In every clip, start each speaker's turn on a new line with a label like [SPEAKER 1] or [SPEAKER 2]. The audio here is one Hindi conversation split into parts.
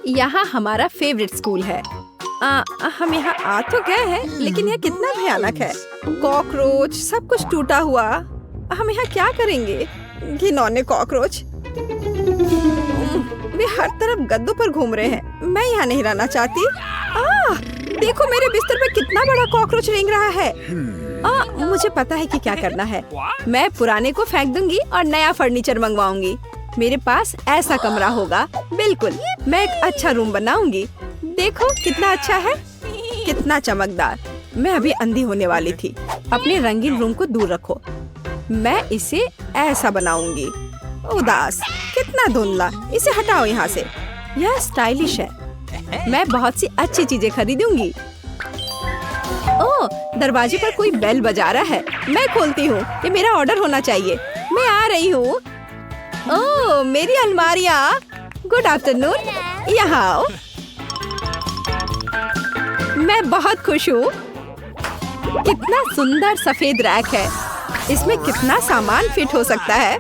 [SPEAKER 1] यहाँ हमारा फेवरेट स्कूल है। हम यहाँ आ तो गए हैं, लेकिन यह कितना भयानक है। कॉकरोच, सब कुछ टूटा हुआ। हम यहाँ क्या करेंगे? घिनौने कॉकरोच, वे हर तरफ गद्दों पर घूम रहे हैं। मैं यहाँ नहीं रहना चाहती। देखो मेरे बिस्तर पे कितना बड़ा कॉकरोच रेंग रहा है। मुझे पता है कि क्या करना है। मैं पुराने को फेंक दूंगी और नया फर्नीचर मंगवाऊंगी। मेरे पास ऐसा कमरा होगा। बिल्कुल, मैं एक अच्छा रूम बनाऊंगी। देखो कितना अच्छा है, कितना चमकदार। मैं अभी अंधी होने वाली थी। अपने रंगीन रूम को दूर रखो। मैं इसे ऐसा बनाऊंगी। उदास, कितना धुंधला। इसे हटाओ यहाँ से। यह स्टाइलिश है। मैं बहुत सी अच्छी चीजें खरीदूंगी। ओह, दरवाजे पर कोई बेल बजा रहा है। मैं खोलती हूँ। ये मेरा ऑर्डर होना चाहिए। मैं आ रही हूँ। ओह, मेरी अलमारियाँ। गुड आफ्टरनून, यहाँ आओ। मैं बहुत खुश हूँ। कितना सुंदर सफेद रैक है। इसमें कितना सामान फिट हो सकता है।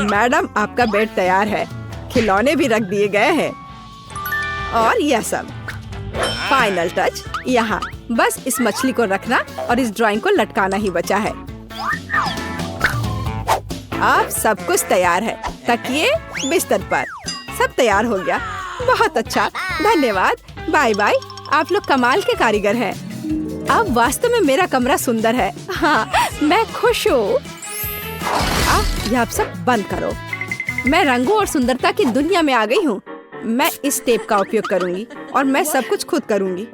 [SPEAKER 1] मैडम, आपका बेड तैयार है। खिलौने भी रख दिए गए हैं। और यह सब फाइनल टच यहाँ। बस इस मछली को रखना और इस ड्राइंग को लटकाना ही बचा है। अब सब कुछ तैयार है। तकिए, बिस्तर पर, सब तैयार हो गया। बहुत अच्छा, धन्यवाद। Bye bye. आप लोग कमाल के कारीगर हैं। अब वास्तव में मेरा कमरा सुंदर है। हाँ, मैं खुश हूँ। यह आप सब बंद करो। मैं रंगों और सुंदरता की दुनिया में आ गई हूँ। मैं इस टेप का उपयोग करूंगी और मैं सब कुछ खुद करूंगी।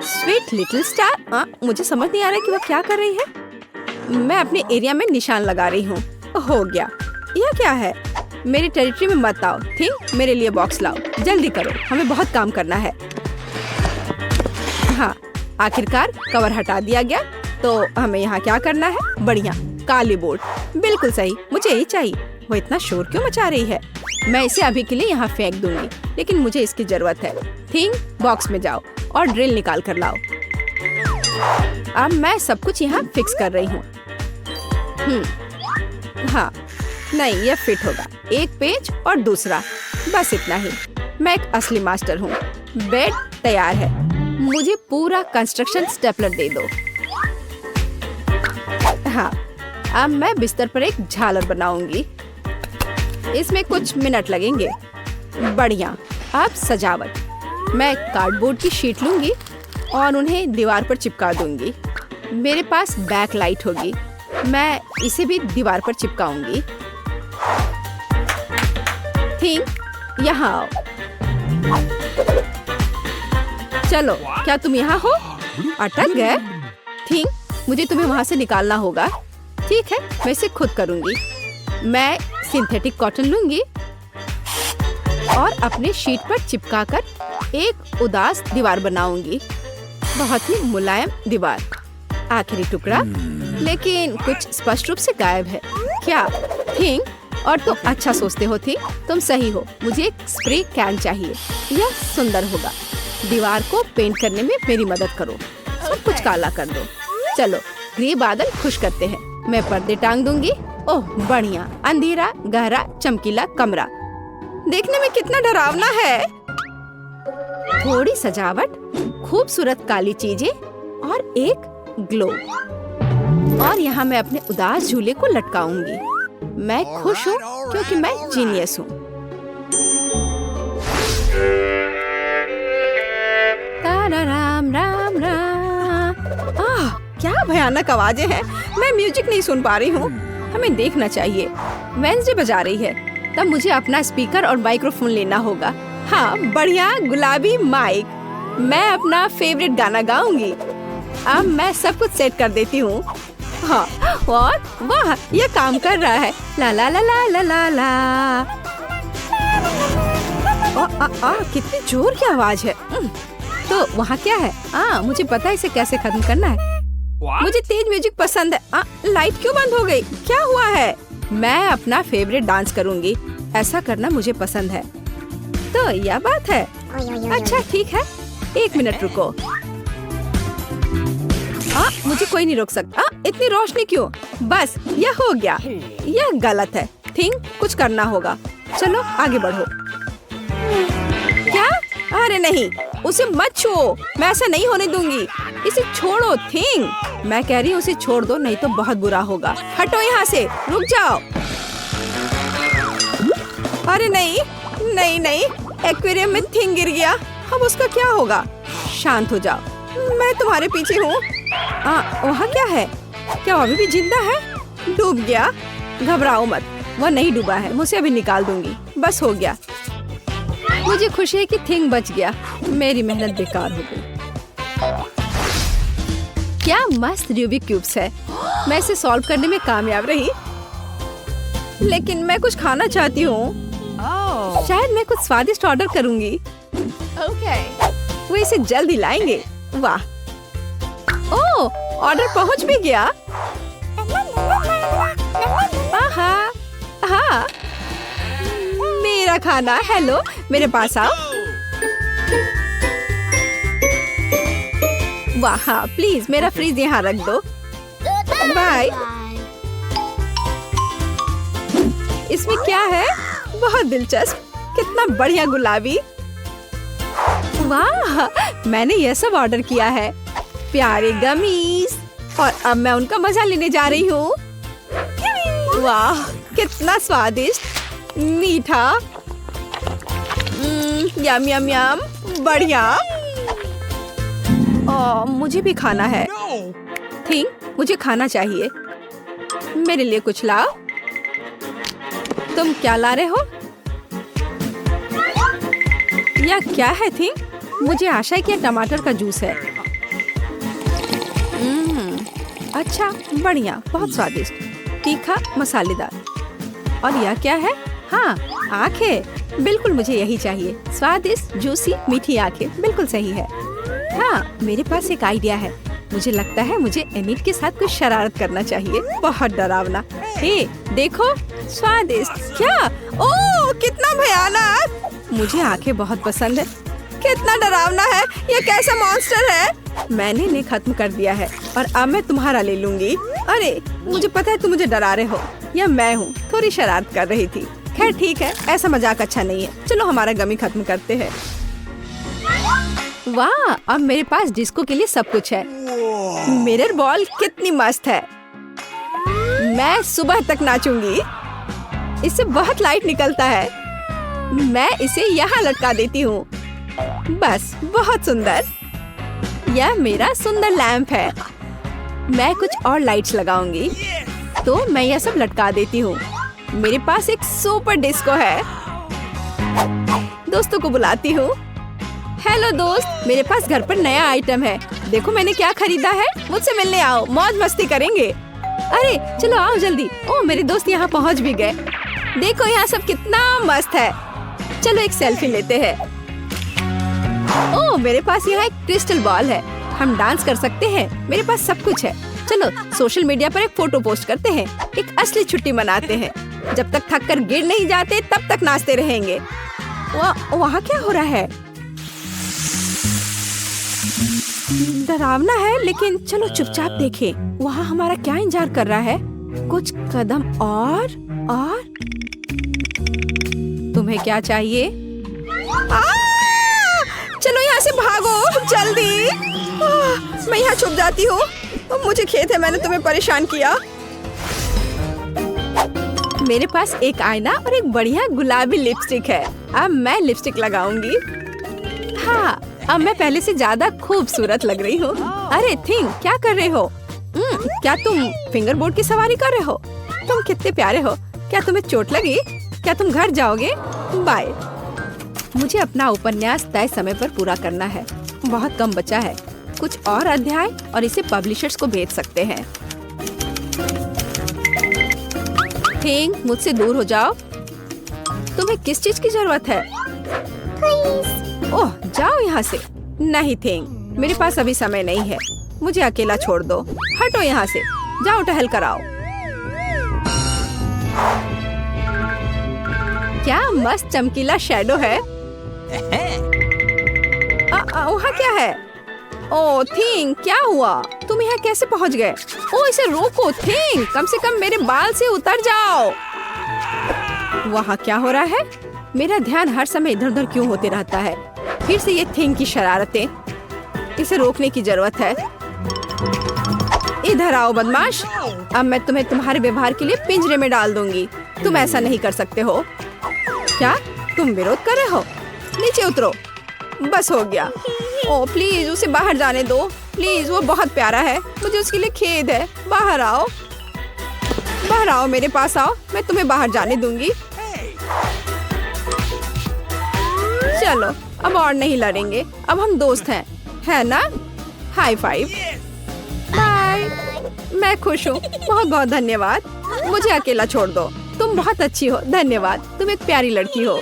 [SPEAKER 1] स्वीट लिटिल स्टार, मुझे समझ नहीं आ रहा कि वह क्या कर रही है। मैं अपने एरिया में निशान लगा रही हूँ। हो गया। यह क्या है? मेरी टेरिटरी में मत आओ। ठीक, मेरे लिए बॉक्स लाओ। जल्दी करो, हमें बहुत काम करना है। हाँ, आखिरकार कवर हटा दिया गया। तो हमें यहाँ क्या करना है? बढ़िया, काली बोर्ड। बिल्कुल सही, मुझे यही चाहिए। वो इतना शोर क्यों मचा रही है? मैं इसे अभी के लिए यहाँ फेंक दूंगी, लेकिन मुझे इसकी जरूरत है। थिंग, बॉक्स में जाओ और ड्रिल निकाल कर लाओ। अब मैं सब कुछ यहाँ फिक्स कर रही हूँ। हाँ, नहीं, यह फिट होगा। एक पेज और दूसरा, बस इतना ही। मैं एक असली मास्टर हूँ। बेड तैयार है। मुझे पूरा कंस्ट्रक्शन स्टेपलर दे दो। हाँ, अब मैं बिस्तर पर एक झालर बनाऊंगी। इसमें कुछ मिनट लगेंगे। बढ़िया। अब सजावट। मैं कार्डबोर्ड की शीट लूंगी और उन्हें दीवार पर चिपका दूंगी। मेरे पास बैक लाइट होगी। मैं इसे भी दीवार पर चिपकाऊंगी। थिंग, यहाँ आओ। चलो, क्या तुम यहाँ हो? अटक गए? थिंग, मुझे तुम्हें वहाँ से निकालना होगा। ठीक है, मैं इसे खुद करूंगी। मैं सिंथेटिक कॉटन लूंगी और अपने शीट पर चिपकाकर एक उदास दीवार बनाऊंगी। बहुत ही मुलायम दीवार। आखिरी टुकड़ा, लेकिन कुछ स्पष्ट रूप से गायब है। क्या? थिंग, और तुम अच्छा सोचते हो। थी, तुम सही हो। मुझे एक स्प्रे कैन चाहिए। यह सुंदर होगा। दीवार को पेंट करने में मेरी मदद करो। सब कुछ काला कर दो। चलो, ग्रे बादल खुश करते हैं। मैं पर्दे टांग दूंगी। ओह, बढ़िया। अंधेरा, गहरा, चमकीला कमरा। देखने में कितना डरावना है। थोड़ी सजावट, खूबसूरत काली चीजें और एक ग्लो। और यहाँ मैं अपने उदास झूले को लटकाऊंगी। मैं खुश हूँ क्योंकि मैं जीनियस हूँ। राम राम राम। क्या भयानक आवाजें हैं। मैं म्यूजिक नहीं सुन पा रही हूँ। हमें देखना चाहिए। वेंसडे बजा रही है, तब मुझे अपना स्पीकर और माइक्रोफोन लेना होगा। हाँ, बढ़िया गुलाबी माइक। मैं अपना फेवरेट गाना गाऊंगी। अब मैं सब कुछ सेट कर देती हूँ। हाँ, और वाह, ये काम कर रहा है। ला ला ला ला ला ला ला। कितनी जोर की आवाज है। तो वहाँ क्या है? मुझे पता है इसे कैसे खत्म करना है। मुझे तेज म्यूजिक पसंद है। लाइट क्यों बंद हो गई? क्या हुआ है? मैं अपना फेवरेट डांस करूंगी। ऐसा करना मुझे पसंद है। तो यह बात है। अच्छा, ठीक है। एक मिनट रुको। मुझे कोई नहीं रोक सकता। इतनी रोशनी क्यों? बस, यह हो गया। यह गलत है। थिंग, कुछ करना होगा। चलो आगे बढ़ो। अरे नहीं, उसे मत छुओ, मैं ऐसा नहीं होने दूंगी। इसे छोड़ो थिंग। मैं कह रही हूँ उसे छोड़ दो, नहीं तो बहुत बुरा होगा। हटो यहाँ से, रुक जाओ। अरे नहीं नहीं नहीं, एक्वेरियम में थिंग गिर गया। अब उसका क्या होगा? शांत हो जाओ, मैं तुम्हारे पीछे हूँ। वहाँ क्या है? क्या वो अभी भी जिंदा है? डूब गया? घबराओ मत, वो नहीं डूबा है। मुझे अभी निकाल दूंगी, बस हो गया। मुझे खुशी है कि थिंग बच गया। मेरी मेहनत बेकार हो गई। क्या मस्त रूबिक क्यूब्स है। मैं इसे सॉल्व करने में कामयाब रही, लेकिन मैं कुछ खाना चाहती हूँ। शायद मैं कुछ स्वादिष्ट ऑर्डर करूंगी। वो इसे जल्दी लाएंगे। वाह, ओह, ऑर्डर पहुंच भी गया। हाँ, मेरा खाना। हेलो, मेरे पास आओ। वाह, हाँ, प्लीज मेरा फ्रीज यहाँ रख दो। बाय। इसमें क्या है? बहुत दिलचस्प। कितना बढ़िया गुलाबी। वाह, मैंने यह सब ऑर्डर किया है। प्यारे गमीज, और अब मैं उनका मजा लेने जा रही हूँ। वाह, कितना स्वादिष्ट, मीठा। यम यम यम, बढ़िया। मुझे भी खाना है। थिंग, मुझे खाना चाहिए। मेरे लिए कुछ लाओ। तुम क्या ला रहे हो? यह क्या है थिंग? मुझे आशा है कि यह टमाटर का जूस है। अच्छा, बढ़िया, बहुत स्वादिष्ट, तीखा, मसालेदार। और यह क्या है? हाँ, आंखें। बिल्कुल मुझे यही चाहिए। स्वादिष्ट, जूसी, मीठी आंखें, बिल्कुल सही है। हाँ, मेरे पास एक आइडिया है। मुझे लगता है मुझे एमिट के साथ कुछ शरारत करना चाहिए। बहुत डरावना। हे, देखो, स्वादिष्ट। क्या? ओह, कितना भयानक। मुझे आंखें बहुत पसंद है। कितना डरावना है। यह कैसा मॉन्स्टर है? मैंने इन्हें खत्म कर दिया है और अब मैं तुम्हारा ले लूंगी। अरे, मुझे पता है तुम मुझे डरा रहे हो। यह मैं हूँ, थोड़ी शरारत कर रही थी। खैर ठीक है, ऐसा मजाक अच्छा नहीं है। चलो हमारा गमी खत्म करते हैं। वाह, अब मेरे पास डिस्को के लिए सब कुछ है। मिरर बॉल कितनी मस्त है। मैं सुबह तक नाचूंगी। इससे बहुत लाइट निकलता है। मैं इसे यहाँ लटका देती हूँ। बस, बहुत सुंदर। यह मेरा सुंदर लैंप है। मैं कुछ और लाइट्स लगाऊंगी, तो मैं यह सब लटका देती हूँ। मेरे पास एक सुपर डिस्को है। दोस्तों को बुलाती हूँ। हेलो दोस्त, मेरे पास घर पर नया आइटम है। देखो मैंने क्या खरीदा है। मुझसे मिलने आओ, मौज मस्ती करेंगे। अरे चलो आओ जल्दी। ओह, मेरे दोस्त यहाँ पहुँच भी गए। देखो यहाँ सब कितना मस्त है। चलो एक सेल्फी लेते हैं। ओह, मेरे पास यहाँ एक क्रिस्टल बॉल है। हम डांस कर सकते हैं। मेरे पास सब कुछ है। चलो सोशल मीडिया पर एक फोटो पोस्ट करते हैं। एक असली छुट्टी मनाते हैं। जब तक थक कर गिर नहीं जाते तब तक नाचते रहेंगे। वहाँ क्या हो रहा है? डरावना है, लेकिन चलो चुपचाप देखें। वहाँ हमारा क्या इंतजार कर रहा है? कुछ कदम और तुम्हें क्या चाहिए? चलो यहाँ से भागो जल्दी। मैं यहाँ छुप जाती हूँ। मुझे खेद है मैंने तुम्हें परेशान किया। मेरे पास एक आईना और एक बढ़िया गुलाबी लिपस्टिक है। अब मैं लिपस्टिक लगाऊंगी। हाँ, अब मैं पहले से ज्यादा खूबसूरत लग रही हूँ। अरे थिंग, क्या कर रहे हो? क्या तुम फिंगर बोर्ड की सवारी कर रहे हो? तुम कितने प्यारे हो। क्या तुम्हें चोट लगी? क्या तुम घर जाओगे? बाय। मुझे अपना उपन्यास तय समय पर पूरा करना है। बहुत कम बचा है। कुछ और अध्याय और इसे पब्लिशर्स को भेज सकते हैं। थिंग, मुझसे दूर हो जाओ। तुम्हें किस चीज की जरूरत है? ओह, जाओ यहाँ से। नहीं थिंग, मेरे पास अभी समय नहीं है। मुझे अकेला छोड़ दो। हटो यहाँ से। जाओ टहल कर आओ। क्या मस्त चमकीला शैडो है। वहाँ क्या है? ओह थिंग, क्या हुआ? तुम यहाँ कैसे पहुँच गए? ओह, इसे रोको थिंग, कम से कम मेरे बाल से उतर जाओ। वहाँ क्या हो रहा है? मेरा ध्यान हर समय इधर उधर क्यों होते रहता है? फिर से ये थिंग की शरारतें, इसे रोकने की जरूरत है। इधर आओ बदमाश, अब मैं तुम्हें तुम्हारे व्यवहार के लिए पिंजरे में डाल दूंगी। तुम ऐसा नहीं कर सकते हो। क्या तुम विरोध कर रहे हो? नीचे उतरो। बस हो गया। ओ प्लीज उसे बाहर जाने दो प्लीज, वो बहुत प्यारा है, मुझे उसके लिए खेद है। बाहर आओ, बाहर आओ, मेरे पास आओ, मैं तुम्हें बाहर जाने दूंगी। चलो अब और नहीं लड़ेंगे, अब हम दोस्त हैं, है ना? High five. बाय। मैं खुश हूँ, बहुत बहुत धन्यवाद। मुझे अकेला छोड़ दो, तुम बहुत अच्छी हो, धन्यवाद, तुम एक प्यारी लड़की हो।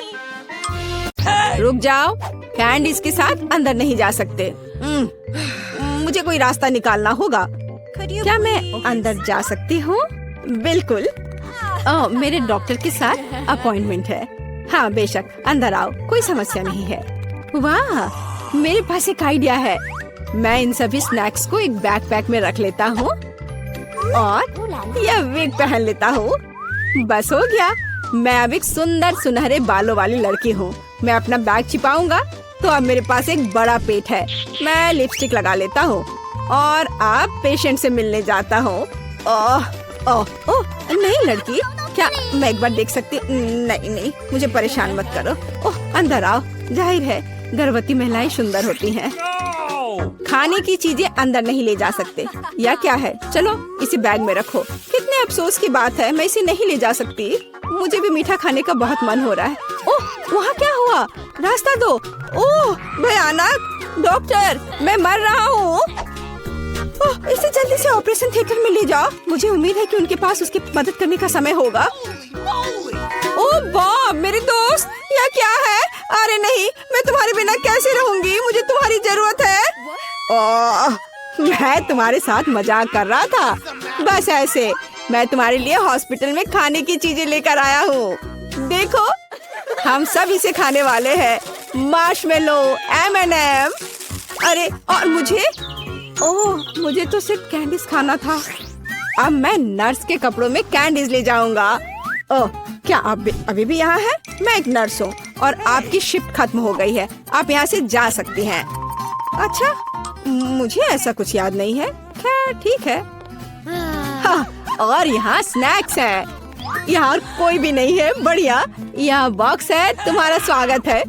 [SPEAKER 1] रुक जाओ, कैंडीज के साथ अंदर नहीं जा सकते। मुझे कोई रास्ता निकालना होगा। क्या मैं अंदर जा सकती हूँ? बिल्कुल। मेरे डॉक्टर के साथ अपॉइंटमेंट है। हाँ बेशक, अंदर आओ, कोई समस्या नहीं है। वाह, मेरे पास एक आइडिया है। मैं इन सभी स्नैक्स को एक बैकपैक में रख लेता हूँ और यह विग पहन लेता हूँ। बस हो गया, मैं अब एक सुंदर सुनहरे बालों वाली लड़की हूँ। मैं अपना बैग छिपाऊंगा तो अब मेरे पास एक बड़ा पेट है। मैं लिपस्टिक लगा लेता हूँ और अब पेशेंट से मिलने जाता हूँ। ओह ओह ओह, नहीं लड़की, क्या मैं एक बार देख सकती? नहीं नहीं, मुझे परेशान मत करो। ओह अंदर आओ, जाहिर है गर्भवती महिलाएं सुंदर होती हैं। खाने की चीजें अंदर नहीं ले जा सकते। या क्या है? चलो इसे बैग में रखो। कितने अफसोस की बात है, मैं इसे नहीं ले जा सकती। मुझे भी मीठा खाने का बहुत मन हो रहा है। ओह वहाँ क्या हुआ? रास्ता दो। ओह भयानक, डॉक्टर मैं मर रहा हूँ। इसे जल्दी से ऑपरेशन थिएटर में ले जाओ। मुझे उम्मीद है कि उनके पास उसकी मदद करने का समय होगा। ओह बाप, मेरे दोस्त, यह क्या है? अरे नहीं, मैं तुम्हारे बिना कैसे रहूंगी? मुझे तुम्हारी जरूरत है। मैं तुम्हारे साथ मजाक कर रहा था, बस ऐसे। मैं तुम्हारे लिए हॉस्पिटल में खाने की चीजें लेकर आया हूँ। देखो, हम सब इसे खाने वाले हैं। Marshmallow, M&M। अरे और मुझे? ओह मुझे तो सिर्फ कैंडीज खाना था। अब मैं नर्स के कपड़ों में कैंडीज ले जाऊंगा। ओह क्या आप अभी भी यहाँ हैं? मैं एक नर्स हूँ और आपकी शिफ्ट खत्म हो गई है, आप यहाँ से जा सकती हैं। अच्छा, मुझे ऐसा कुछ याद नहीं है। खैर ठीक है। हाँ, और यहाँ स्नैक्स है। यहाँ और कोई भी नहीं है। बढ़िया, यहाँ बॉक्स है, तुम्हारा स्वागत है।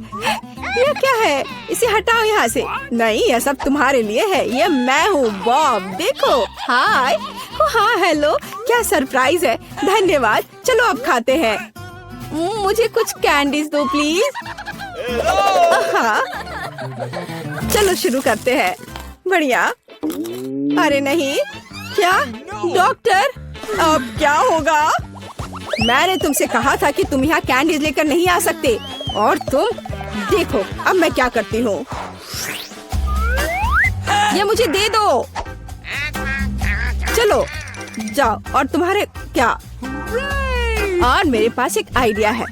[SPEAKER 1] यह क्या है? इसे हटाओ यहाँ से। नहीं, यह सब तुम्हारे लिए है। ये मैं हूँ बॉब, देखो। हाय, हाँ हेलो, क्या सरप्राइज है। धन्यवाद। चलो अब खाते हैं। मुझे कुछ कैंडीज दो प्लीज। हाँ चलो शुरू करते हैं। बढ़िया। अरे नहीं, क्या डॉक्टर, अब क्या होगा? मैंने तुमसे कहा था कि तुम यहाँ कैंडीज लेकर नहीं आ सकते, और तुम देखो अब मैं क्या करती हूँ। ये मुझे दे दो। चलो जाओ। और तुम्हारे क्या? और मेरे पास एक आइडिया है।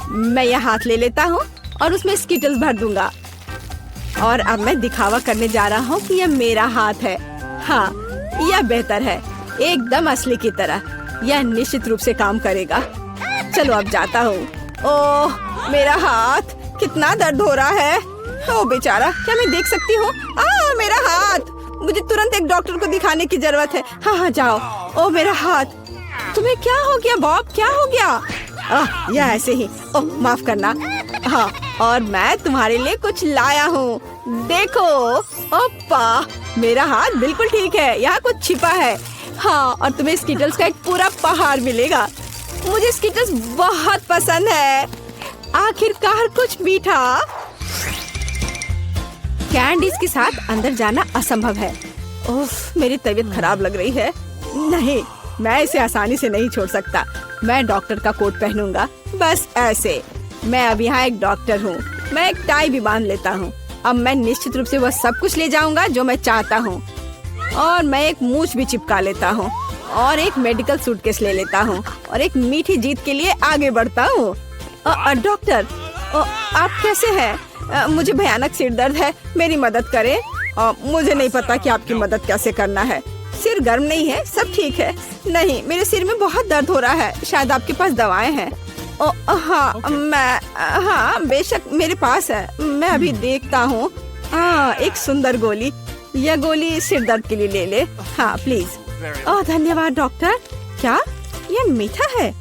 [SPEAKER 1] मैं यह हाथ ले लेता हूँ और उसमें स्किटल्स भर दूंगा। और अब मैं दिखावा करने जा रहा हूँ कि यह मेरा हाथ है। हाँ, यह बेहतर है, एकदम असली की तरह। यह निश्चित रूप से काम करेगा। चलो अब जाता हूँ। ओह मेरा हाथ, कितना दर्द हो रहा है। ओ बेचारा, क्या मैं देख सकती हूँ? मेरा हाथ, मुझे तुरंत एक डॉक्टर को दिखाने की जरूरत है। हाँ हाँ जाओ। ओ मेरा हाथ। तुम्हें क्या हो गया बॉब, क्या हो गया? यह ऐसे ही। ओह माफ करना। हाँ, और मैं तुम्हारे लिए कुछ लाया हूँ, देखो। ओप्पा, मेरा हाथ बिल्कुल ठीक है, यहाँ कुछ छिपा है। हाँ, और तुम्हें स्किटल्स का एक पूरा पहाड़ मिलेगा। मुझे स्किटल्स बहुत पसंद है। आखिरकार कुछ मीठा। कैंडीज के साथ अंदर जाना असंभव है। उफ, मेरी तबीयत खराब लग रही है। नहीं, मैं इसे आसानी से नहीं छोड़ सकता। मैं डॉक्टर का कोट पहनूंगा, बस ऐसे। मैं अब यहाँ एक डॉक्टर हूँ। मैं एक टाई भी बांध लेता हूँ। अब मैं निश्चित रूप से वह सब कुछ ले जाऊंगा जो मैं चाहता हूँ। और मैं एक मूछ भी चिपका लेता हूँ और एक मेडिकल सूटकेस ले लेता हूँ और एक मीठी जीत के लिए आगे बढ़ता हूँ। डॉक्टर, आप कैसे हैं? मुझे भयानक सिर दर्द है, मेरी मदद करें। मुझे नहीं पता कि आपकी मदद कैसे करना है। सिर गर्म नहीं है, सब ठीक है। नहीं, मेरे सिर में बहुत दर्द हो रहा है। शायद आपके पास दवाएं हैं। हाँ बेशक मेरे पास है, मैं अभी देखता हूँ। हाँ, एक सुंदर गोली। यह गोली सिर दर्द के लिए ले ले। हाँ प्लीज। ओह धन्यवाद डॉक्टर। क्या यह मीठा है?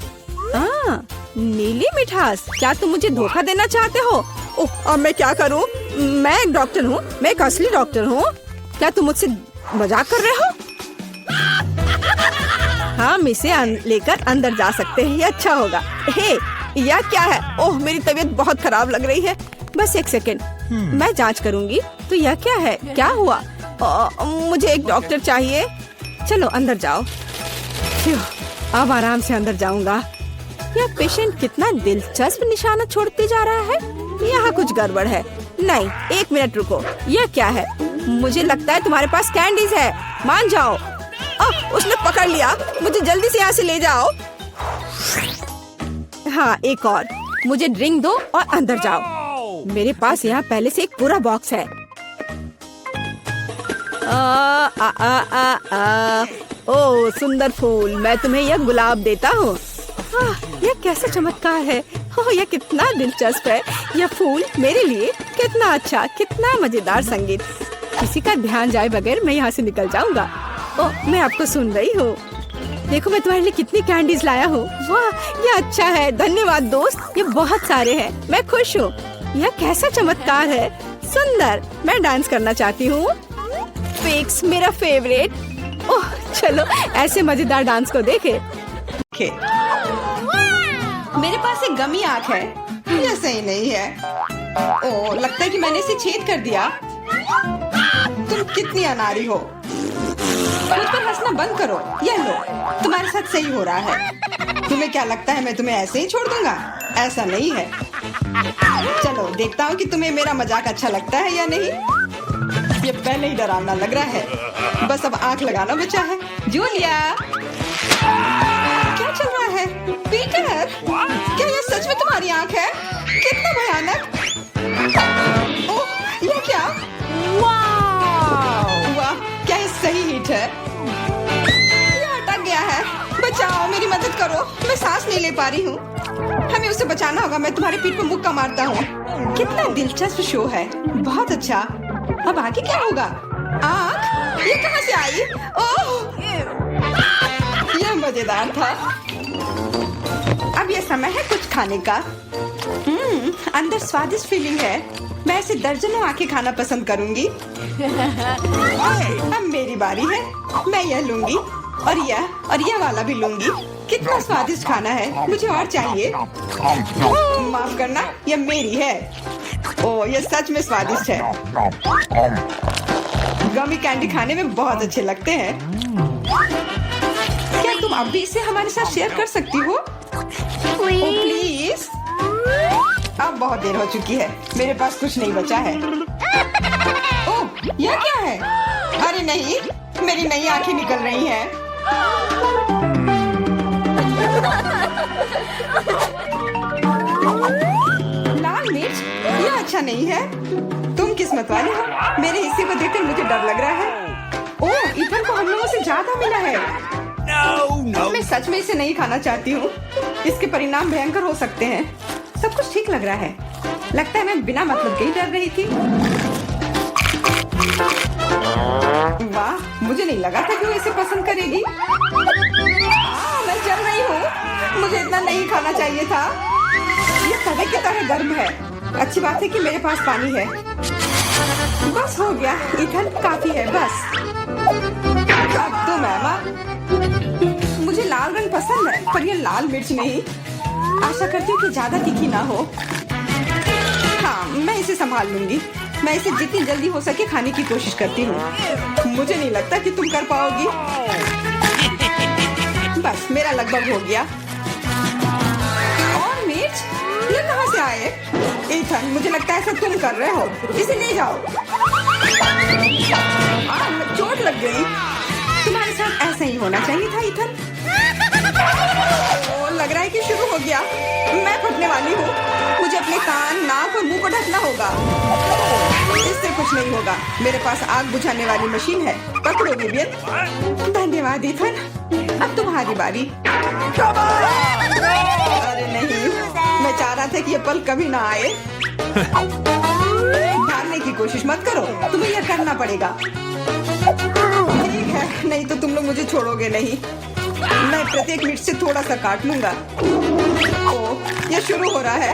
[SPEAKER 1] नीली मिठास। क्या तुम मुझे धोखा देना चाहते हो? ओह अब मैं क्या करूँ? मैं एक डॉक्टर हूँ, मैं एक असली डॉक्टर हूँ। क्या तुम मुझसे मजाक कर रहे हो? हम इसे लेकर अंदर जा सकते हैं, ये अच्छा होगा। हे, यह क्या है? ओह मेरी तबीयत बहुत खराब लग रही है। बस एक सेकंड, मैं जांच करूंगी। तो यह क्या है? क्या हुआ? मुझे एक डॉक्टर चाहिए। चलो अंदर जाओ। अब आराम से अंदर जाऊंगा। यह पेशेंट कितना दिलचस्प निशाना छोड़ते जा रहा है। यहाँ कुछ गड़बड़ है। नहीं, एक मिनट रुको। यह क्या है? मुझे लगता है तुम्हारे पास कैंडीज है। मान जाओ। उसने पकड़ लिया। मुझे जल्दी से यहाँ से ले जाओ। हाँ एक और। मुझे ड्रिंक दो और अंदर जाओ। मेरे पास यहाँ पहले से एक पूरा बॉक्स है। ओह सुंदर फूल, मैं तुम्हें यह गुलाब देता हूँ। यह कैसा चमत्कार है। ओह यह कितना दिलचस्प है। यह फूल मेरे लिए। कितना अच्छा, कितना मजेदार संगीत। किसी का ध्यान जाए बगैर मैं यहाँ से निकल जाऊंगा। ओह मैं आपको सुन रही हूँ। देखो मैं तुम्हारे लिए कितनी कैंडीज लाया हूँ। वाह यह अच्छा है। धन्यवाद दोस्त, ये बहुत सारे हैं। मैं खुश हूँ। यह कैसा चमत्कार है। सुंदर। मैं डांस करना चाहती हूँ। फिक्स मेरा फेवरेट। ओह चलो ऐसे मजेदार डांस को देखे।
[SPEAKER 2] मेरे पास एक गमी आँख है। यह सही नहीं है। ओह लगता है कि मैंने इसे छेद कर दिया। तुम कितनी अनाड़ी हो। मुझ पर हंसना बंद करो। यह लो, तुम्हारे साथ सही हो रहा है। तुम्हें क्या लगता है मैं तुम्हें ऐसे ही छोड़ दूंगा? ऐसा नहीं है। चलो देखता हूँ कि तुम्हें मेरा मजाक अच्छा लगता है या नहीं। ये पहले ही डरावना लग रहा है। बस अब आंख लगाना बचा है। जूलिया क्या चल रहा है? पीटर क्या यह सच में तुम्हारी आंख है? कितना भयानक। ओह यह क्या? वाह क्या ये सही हिट है? यह अटक गया है। बचाओ, मेरी मदद करो। मैं सांस नहीं ले पा रही हूँ। हमें उसे बचाना होगा। मैं तुम्हारे पीठ पर मुक्का मारता हूँ। कितना दिलचस्प शो है। बहुत अच्छा। अब आगे क्या होगा? आँख ये कहाँ से आई? ओह यह मजेदार था। अब यह समय है कुछ खाने का। अंदर स्वादिष्ट फीलिंग है। मैं ऐसे दर्जनों आंखें खाना पसंद करूंगी। अब मेरी बारी है। मैं यह लूंगी और यह वाला भी लूंगी। कितना स्वादिष्ट खाना है। मुझे और चाहिए। माफ करना, यह मेरी है। ओह यह सच में स्वादिष्ट है। गमी कैंडी खाने में बहुत अच्छे लगते हैं। क्या तुम अब भी इसे हमारे साथ शेयर कर सकती हो? प्लीज। अब बहुत देर हो चुकी है। मेरे पास कुछ नहीं बचा है। ओह यह क्या है? अरे नहीं, मेरी नई आंखें निकल रही हैं। लाल मिर्च यह अच्छा नहीं है। तुम किस्मत वाले हो। मेरे हिस्से को देखकर मुझे डर लग रहा है। ओह इथन को हम लोगों से ज्यादा मिला है। मैं सच में इसे नहीं खाना चाहती हूँ। इसके परिणाम भयंकर हो सकते हैं। सब कुछ ठीक लग रहा है। लगता है मैं बिना मतलब के ही डर रही थी। वाह मुझे नहीं लगा था कि वो इसे पसंद करेगी। मैं जल रही हूँ। मुझे इतना नहीं खाना चाहिए था। ये तवे की तरह गर्म है। अच्छी बात है कि मेरे पास पानी है। बस हो गया। इथन काफी है। बस अब तो मैमा। मुझे लाल रंग पसंद है पर ये लाल मिर्च नहीं। आशा करती हूँ कि ज्यादा तीखी ना हो। हाँ मैं इसे संभाल लूंगी। मैं इसे जितनी जल्दी हो सके खाने की कोशिश करती हूँ। मुझे नहीं लगता कि तुम कर पाओगी। बस मेरा लगभग हो गया। और मिर्च ये कहाँ से आए? इथन मुझे लगता है ऐसा तुम कर रहे हो। इसे ले जाओ। चोट लग गई। तुम्हारे साथ ऐसा ही होना चाहिए था इथन। लग रहा है कि शुरू हो गया। मैं फटने वाली हूँ। मुझे अपने कान, नाक और मुंह को ढकना होगा। इससे कुछ नहीं होगा। मेरे पास आग बुझाने वाली मशीन है। पकड़ो विवियन। धन्यवाद इथन। अब तुम्हारी बारी। अरे नहीं मैं चाह रहा था कि ये पल कभी ना आए। भागने की कोशिश मत करो, तुम्हें यह करना पड़ेगा। ठीक है, नहीं तो तुम लोग मुझे छोड़ोगे नहीं। मैं प्रत्येक मिनट से थोड़ा सा काट लूंगा। ओह, ये शुरू हो रहा है।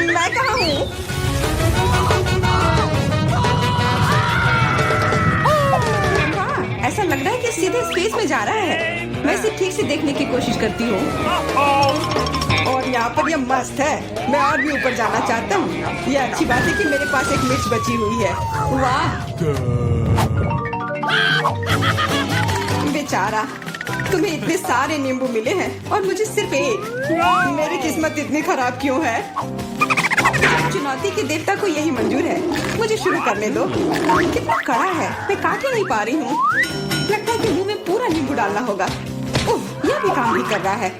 [SPEAKER 2] मैं कहाँ हूँ? वाह, ऐसा लग रहा है कि सीधे स्पेस में जा रहा है। मैं इसे ठीक से देखने की कोशिश करती हूँ। और यहाँ पर यह मस्त है। मैं और भी ऊपर जाना चाहता हूँ। यह अच्छी बात है कि मेरे पास एक मिर्च बची हुई है। वाह, बेचारा, तुम्हें इतने सारे नींबू मिले हैं और मुझे सिर्फ एक। मेरी किस्मत इतनी खराब क्यों है? चुनौती के देवता को यही मंजूर है। मुझे शुरू करने दो। कितना कड़ा है, मैं काट ही नहीं पा रही हूँ। लगता है कि मुंह में पूरा नींबू डालना होगा। उफ, यह भी काम नहीं कर रहा है।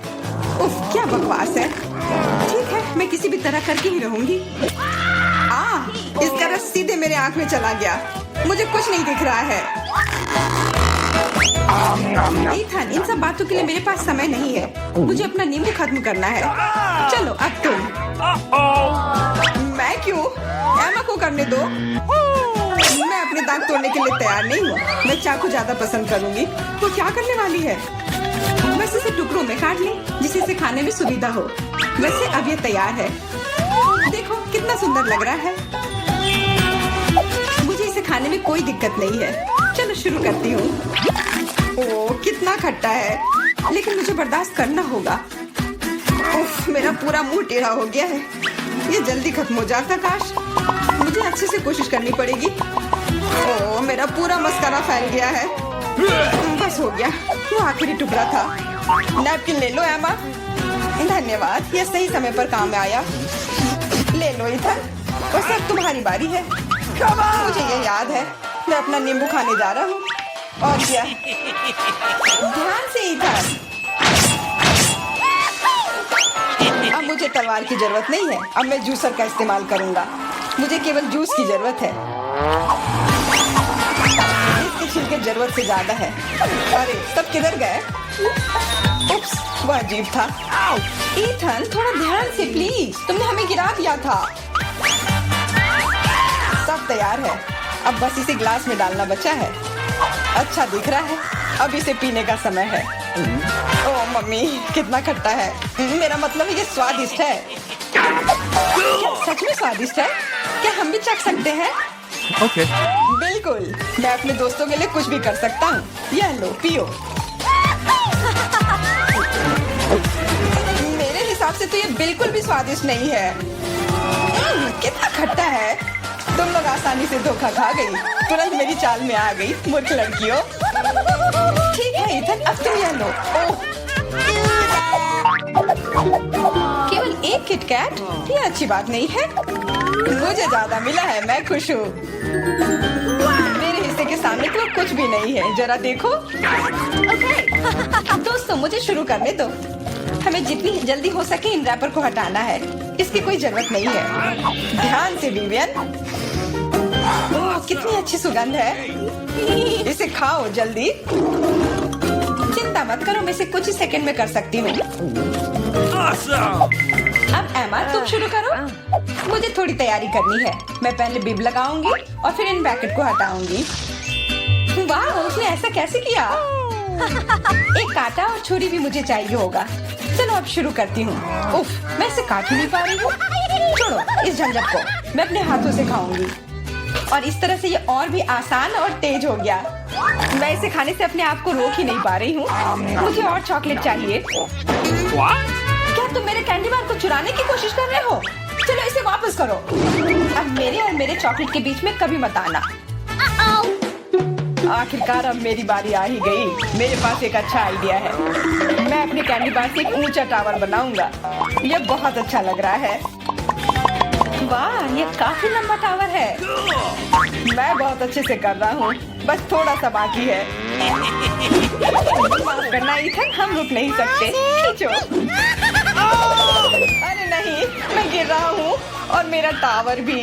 [SPEAKER 2] उफ, क्या बकवास है। ठीक है, मैं किसी भी तरह करके ही रहूंगी। इसका रस सीधे मेरे आंख में चला गया। मुझे कुछ नहीं दिख रहा है। ईथन, इन सब बातों के लिए मेरे पास समय नहीं है। मुझे अपना नींबू खत्म करना है। चलो अब तुम। मैं क्यों? एमा को करने दो। मैं अपने दांत तोड़ने के लिए तैयार नहीं हूँ। मैं चाकू ज्यादा पसंद करूंगी। वो क्या करने वाली है? बस इसे टुकड़ों में काट लें, जिससे इसे खाने में सुविधा हो। वैसे अब ये तैयार है। देखो कितना सुंदर लग रहा है। मुझे इसे खाने में कोई दिक्कत नहीं है। चलो शुरू करती हूँ। ओह, कितना खट्टा है, लेकिन मुझे बर्दाश्त करना होगा। उफ, मेरा पूरा मुंह टेढ़ा हो गया है। ये जल्दी खत्म हो जाता काश। मुझे अच्छे से कोशिश करनी पड़ेगी। ओह, मेरा पूरा मस्कारा फैल गया है। बस हो गया, वो आखिरी टुकड़ा था। नैपकिन ले लो एमा। धन्यवाद, यह सही समय पर काम में आया। ले लो इधर। बस अब तुम्हारी बारी है। मुझे ये याद है, मैं अपना नींबू खाने जा रहा हूँ। और क्या? ध्यान से इधर। अब मुझे तलवार की जरूरत नहीं है। अब मैं जूसर का इस्तेमाल करूंगा। मुझे केवल जूस की जरूरत है। इसके छिलके जरूरत से ज्यादा है। अरे, सब किधर गए? उप्स, वह अजीब था। ईथन, थोड़ा ध्यान से प्लीज। तुमने हमें गिरा दिया था। सब तैयार है। अब बस इसे ग्लास में डालना बचा है। अच्छा दिख रहा है। अब इसे पीने का समय है। ओह मम्मी, कितना खट्टा है। मेरा मतलब ये स्वादिष्ट है। क्या सच में स्वादिष्ट है? क्या हम भी चख सकते हैं?
[SPEAKER 3] Okay.
[SPEAKER 2] बिल्कुल, मैं अपने दोस्तों के लिए कुछ भी कर सकता हूँ। यह लो, पियो। मेरे हिसाब से तो ये बिल्कुल भी स्वादिष्ट नहीं है। कितना खट्टा है। तुम लोग आसानी से धोखा खा गई। तुरंत मेरी चाल में आ गई, मूर्ख लड़कियों। ठीक है ईथन, अब तुम यह लो। केवल एक किटकैट? ये अच्छी बात नहीं है। मुझे ज्यादा मिला है, मैं खुश हूँ। मेरे हिस्से के सामने तो कुछ भी नहीं है। जरा देखो। दोस्तों, मुझे शुरू करने दो। हमें जितनी जल्दी हो सके इन रैपर को हटाना है। इसकी कोई जरूरत नहीं है। ध्यान से विवियन। ओह, कितनी अच्छी सुगंध है। इसे खाओ जल्दी। चिंता मत करो, मैं इसे कुछ ही सेकंड में कर सकती हूँ। अब एमा, तुम शुरू करो। मुझे थोड़ी तैयारी करनी है। मैं पहले बिब लगाऊंगी और फिर इन ब्रैकेट को हटाऊंगी। वाह, उसने ऐसा कैसे किया? एक कांटा और छुरी भी मुझे चाहिए होगा। चलो अब शुरू करती हूँ। उफ, मैं इसे काट ही नहीं पा रही हूँ। छोड़ो इस झंझट को, मैं अपने हाथों से खाऊंगी। और इस तरह से ये और भी आसान और तेज हो गया। मैं इसे खाने से अपने आप को रोक ही नहीं पा रही हूँ। मुझे और चॉकलेट चाहिए। क्या तुम मेरे कैंडी बार को चुराने की कोशिश कर रहे हो? चलो इसे वापस करो। अब मेरे और मेरे चॉकलेट के बीच में कभी मत आना। आखिरकार अब मेरी बारी आ ही गई। मेरे पास एक अच्छा आइडिया है। मैं अपने कैंडी बार से एक ऊंचा टावर बनाऊंगा। यह बहुत अच्छा लग रहा है। वाह, ये काफी लंबा टावर है। मैं बहुत अच्छे से कर रहा हूँ। बस थोड़ा सा बाकी है। माफ करना ईथन, हम रुक नहीं सकते। खींचो। अरे नहीं, मैं गिर रहा हूँ और मेरा टावर भी।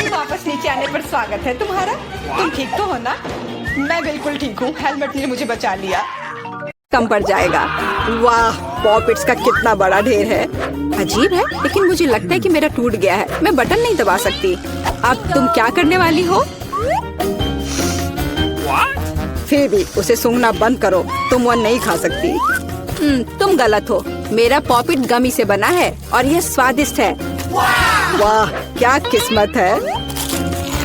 [SPEAKER 2] वापस नीचे आने पर स्वागत है तुम्हारा। तुम ठीक तो हो ना? मैं बिल्कुल ठीक हूँ। हेलमेट ने मुझे बचा लिया। कम पड़ जाएगा। वाह, पॉपिट्स का कितना बड़ा ढेर है।
[SPEAKER 1] अजीब है, लेकिन मुझे लगता है कि मेरा टूट गया है। मैं बटन नहीं दबा सकती। अब तुम क्या करने वाली हो?
[SPEAKER 2] फिर भी उसे सूंघना बंद करो, तुम वो नहीं खा सकती।
[SPEAKER 1] तुम गलत हो। मेरा पॉपिट गमी से बना है और यह स्वादिष्ट है।
[SPEAKER 2] वाह, क्या किस्मत है।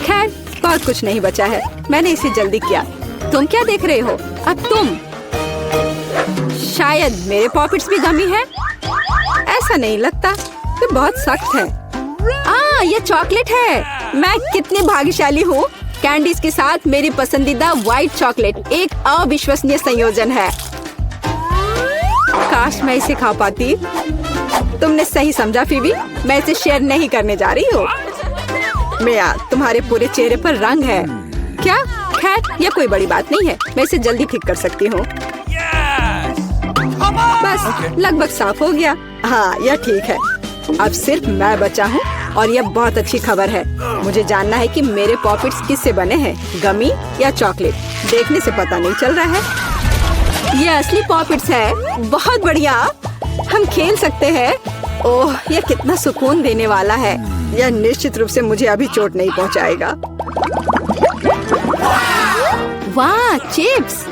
[SPEAKER 1] खैर, बहुत कुछ नहीं बचा है। मैंने इसे जल्दी किया। तुम क्या देख रहे हो? अब तुम। शायद मेरे पॉपिट्स भी गमी है। ऐसा नहीं लगता, ये बहुत सख्त है। ये चॉकलेट है। मैं कितनी भाग्यशाली हूँ। कैंडीज के साथ मेरी पसंदीदा व्हाइट चॉकलेट एक अविश्वसनीय संयोजन है। काश मैं इसे खा पाती। तुमने सही समझा फीबी, मैं इसे शेयर नहीं करने जा रही हूँ।
[SPEAKER 2] मिया, तुम्हारे पूरे चेहरे पर रंग है।
[SPEAKER 1] क्या? खैर, यह कोई बड़ी बात नहीं है। मैं इसे जल्दी ठीक कर सकती हूँ। बस लगभग साफ हो गया।
[SPEAKER 2] हाँ, यह ठीक है।
[SPEAKER 1] अब सिर्फ मैं बचा हूँ और यह बहुत अच्छी खबर है। मुझे जानना है कि मेरे पॉपिट्स किससे बने हैं, गमी या चॉकलेट। देखने से पता नहीं चल रहा है। ये असली पॉपिट्स है। बहुत बढ़िया, हम खेल सकते हैं। ओह, यह कितना सुकून देने वाला है।
[SPEAKER 2] यह निश्चित रूप से मुझे अभी चोट नहीं पहुंचाएगा।
[SPEAKER 1] वाह, चिप्स।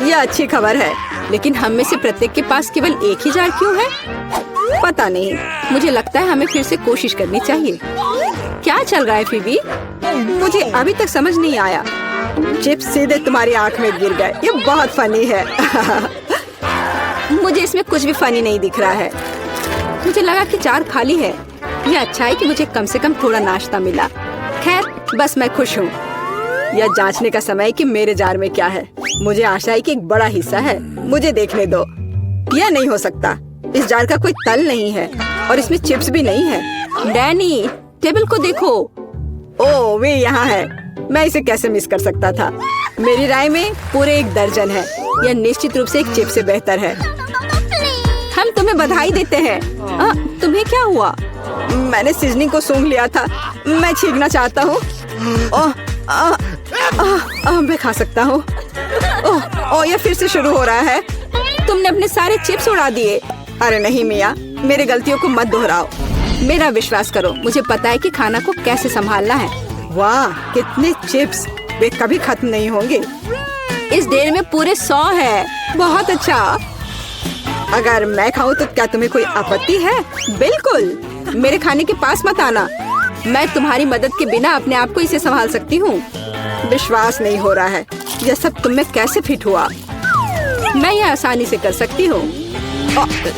[SPEAKER 2] यह अच्छी खबर है।
[SPEAKER 1] लेकिन हम में से प्रत्येक के पास केवल एक ही जार क्यों है?
[SPEAKER 2] पता नहीं,
[SPEAKER 1] मुझे लगता है हमें फिर से कोशिश करनी चाहिए। क्या चल रहा है फीबी?
[SPEAKER 2] मुझे अभी तक समझ नहीं आया। चिप्स सीधे तुम्हारी आंख में गिर गए। ये बहुत फनी है।
[SPEAKER 1] मुझे इसमें कुछ भी फनी नहीं दिख रहा है। मुझे लगा कि जार खाली है। यह अच्छा है कि मुझे कम से कम थोड़ा नाश्ता मिला। खैर, बस मैं खुश हूँ।
[SPEAKER 2] यह जांचने का समय है कि मेरे जार में क्या है। मुझे आशा है कि एक बड़ा हिस्सा है। मुझे देखने दो। यह नहीं हो सकता। इस जार का कोई तल नहीं है और इसमें चिप्स भी नहीं है।
[SPEAKER 1] डैनी, टेबल को देखो।
[SPEAKER 2] ओह, वे यहाँ है। मैं इसे कैसे मिस कर सकता था। मेरी राय में पूरे 1 दर्जन है। यह निश्चित रूप से एक चिप से बेहतर है।
[SPEAKER 1] हम तुम्हें बधाई देते हैं। तुम्हें क्या हुआ?
[SPEAKER 2] मैंने सीजनिंग को सूंघ लिया था। मैं छींकना चाहता हूँ। मैं खा सकता हूँ। ओह, यह फिर से शुरू हो रहा है।
[SPEAKER 1] तुमने अपने सारे चिप्स उड़ा दिए।
[SPEAKER 2] अरे नहीं मिया, मेरी गलतियों को मत दोहराओ।
[SPEAKER 1] मेरा विश्वास करो, मुझे पता है कि खाना को कैसे संभालना है।
[SPEAKER 2] वाह, कितने चिप्स। वे कभी खत्म नहीं होंगे।
[SPEAKER 1] इस ढेर में पूरे 100 है। बहुत अच्छा।
[SPEAKER 2] अगर मैं खाऊं तो क्या तुम्हें कोई आपत्ति है?
[SPEAKER 1] बिल्कुल। मेरे खाने के पास मत आना। मैं तुम्हारी मदद के बिना अपने आप को इसे संभाल सकती हूँ।
[SPEAKER 2] विश्वास नहीं हो रहा है। यह सब तुम में कैसे फिट हुआ?
[SPEAKER 1] मैं यह आसानी से कर सकती हूँ।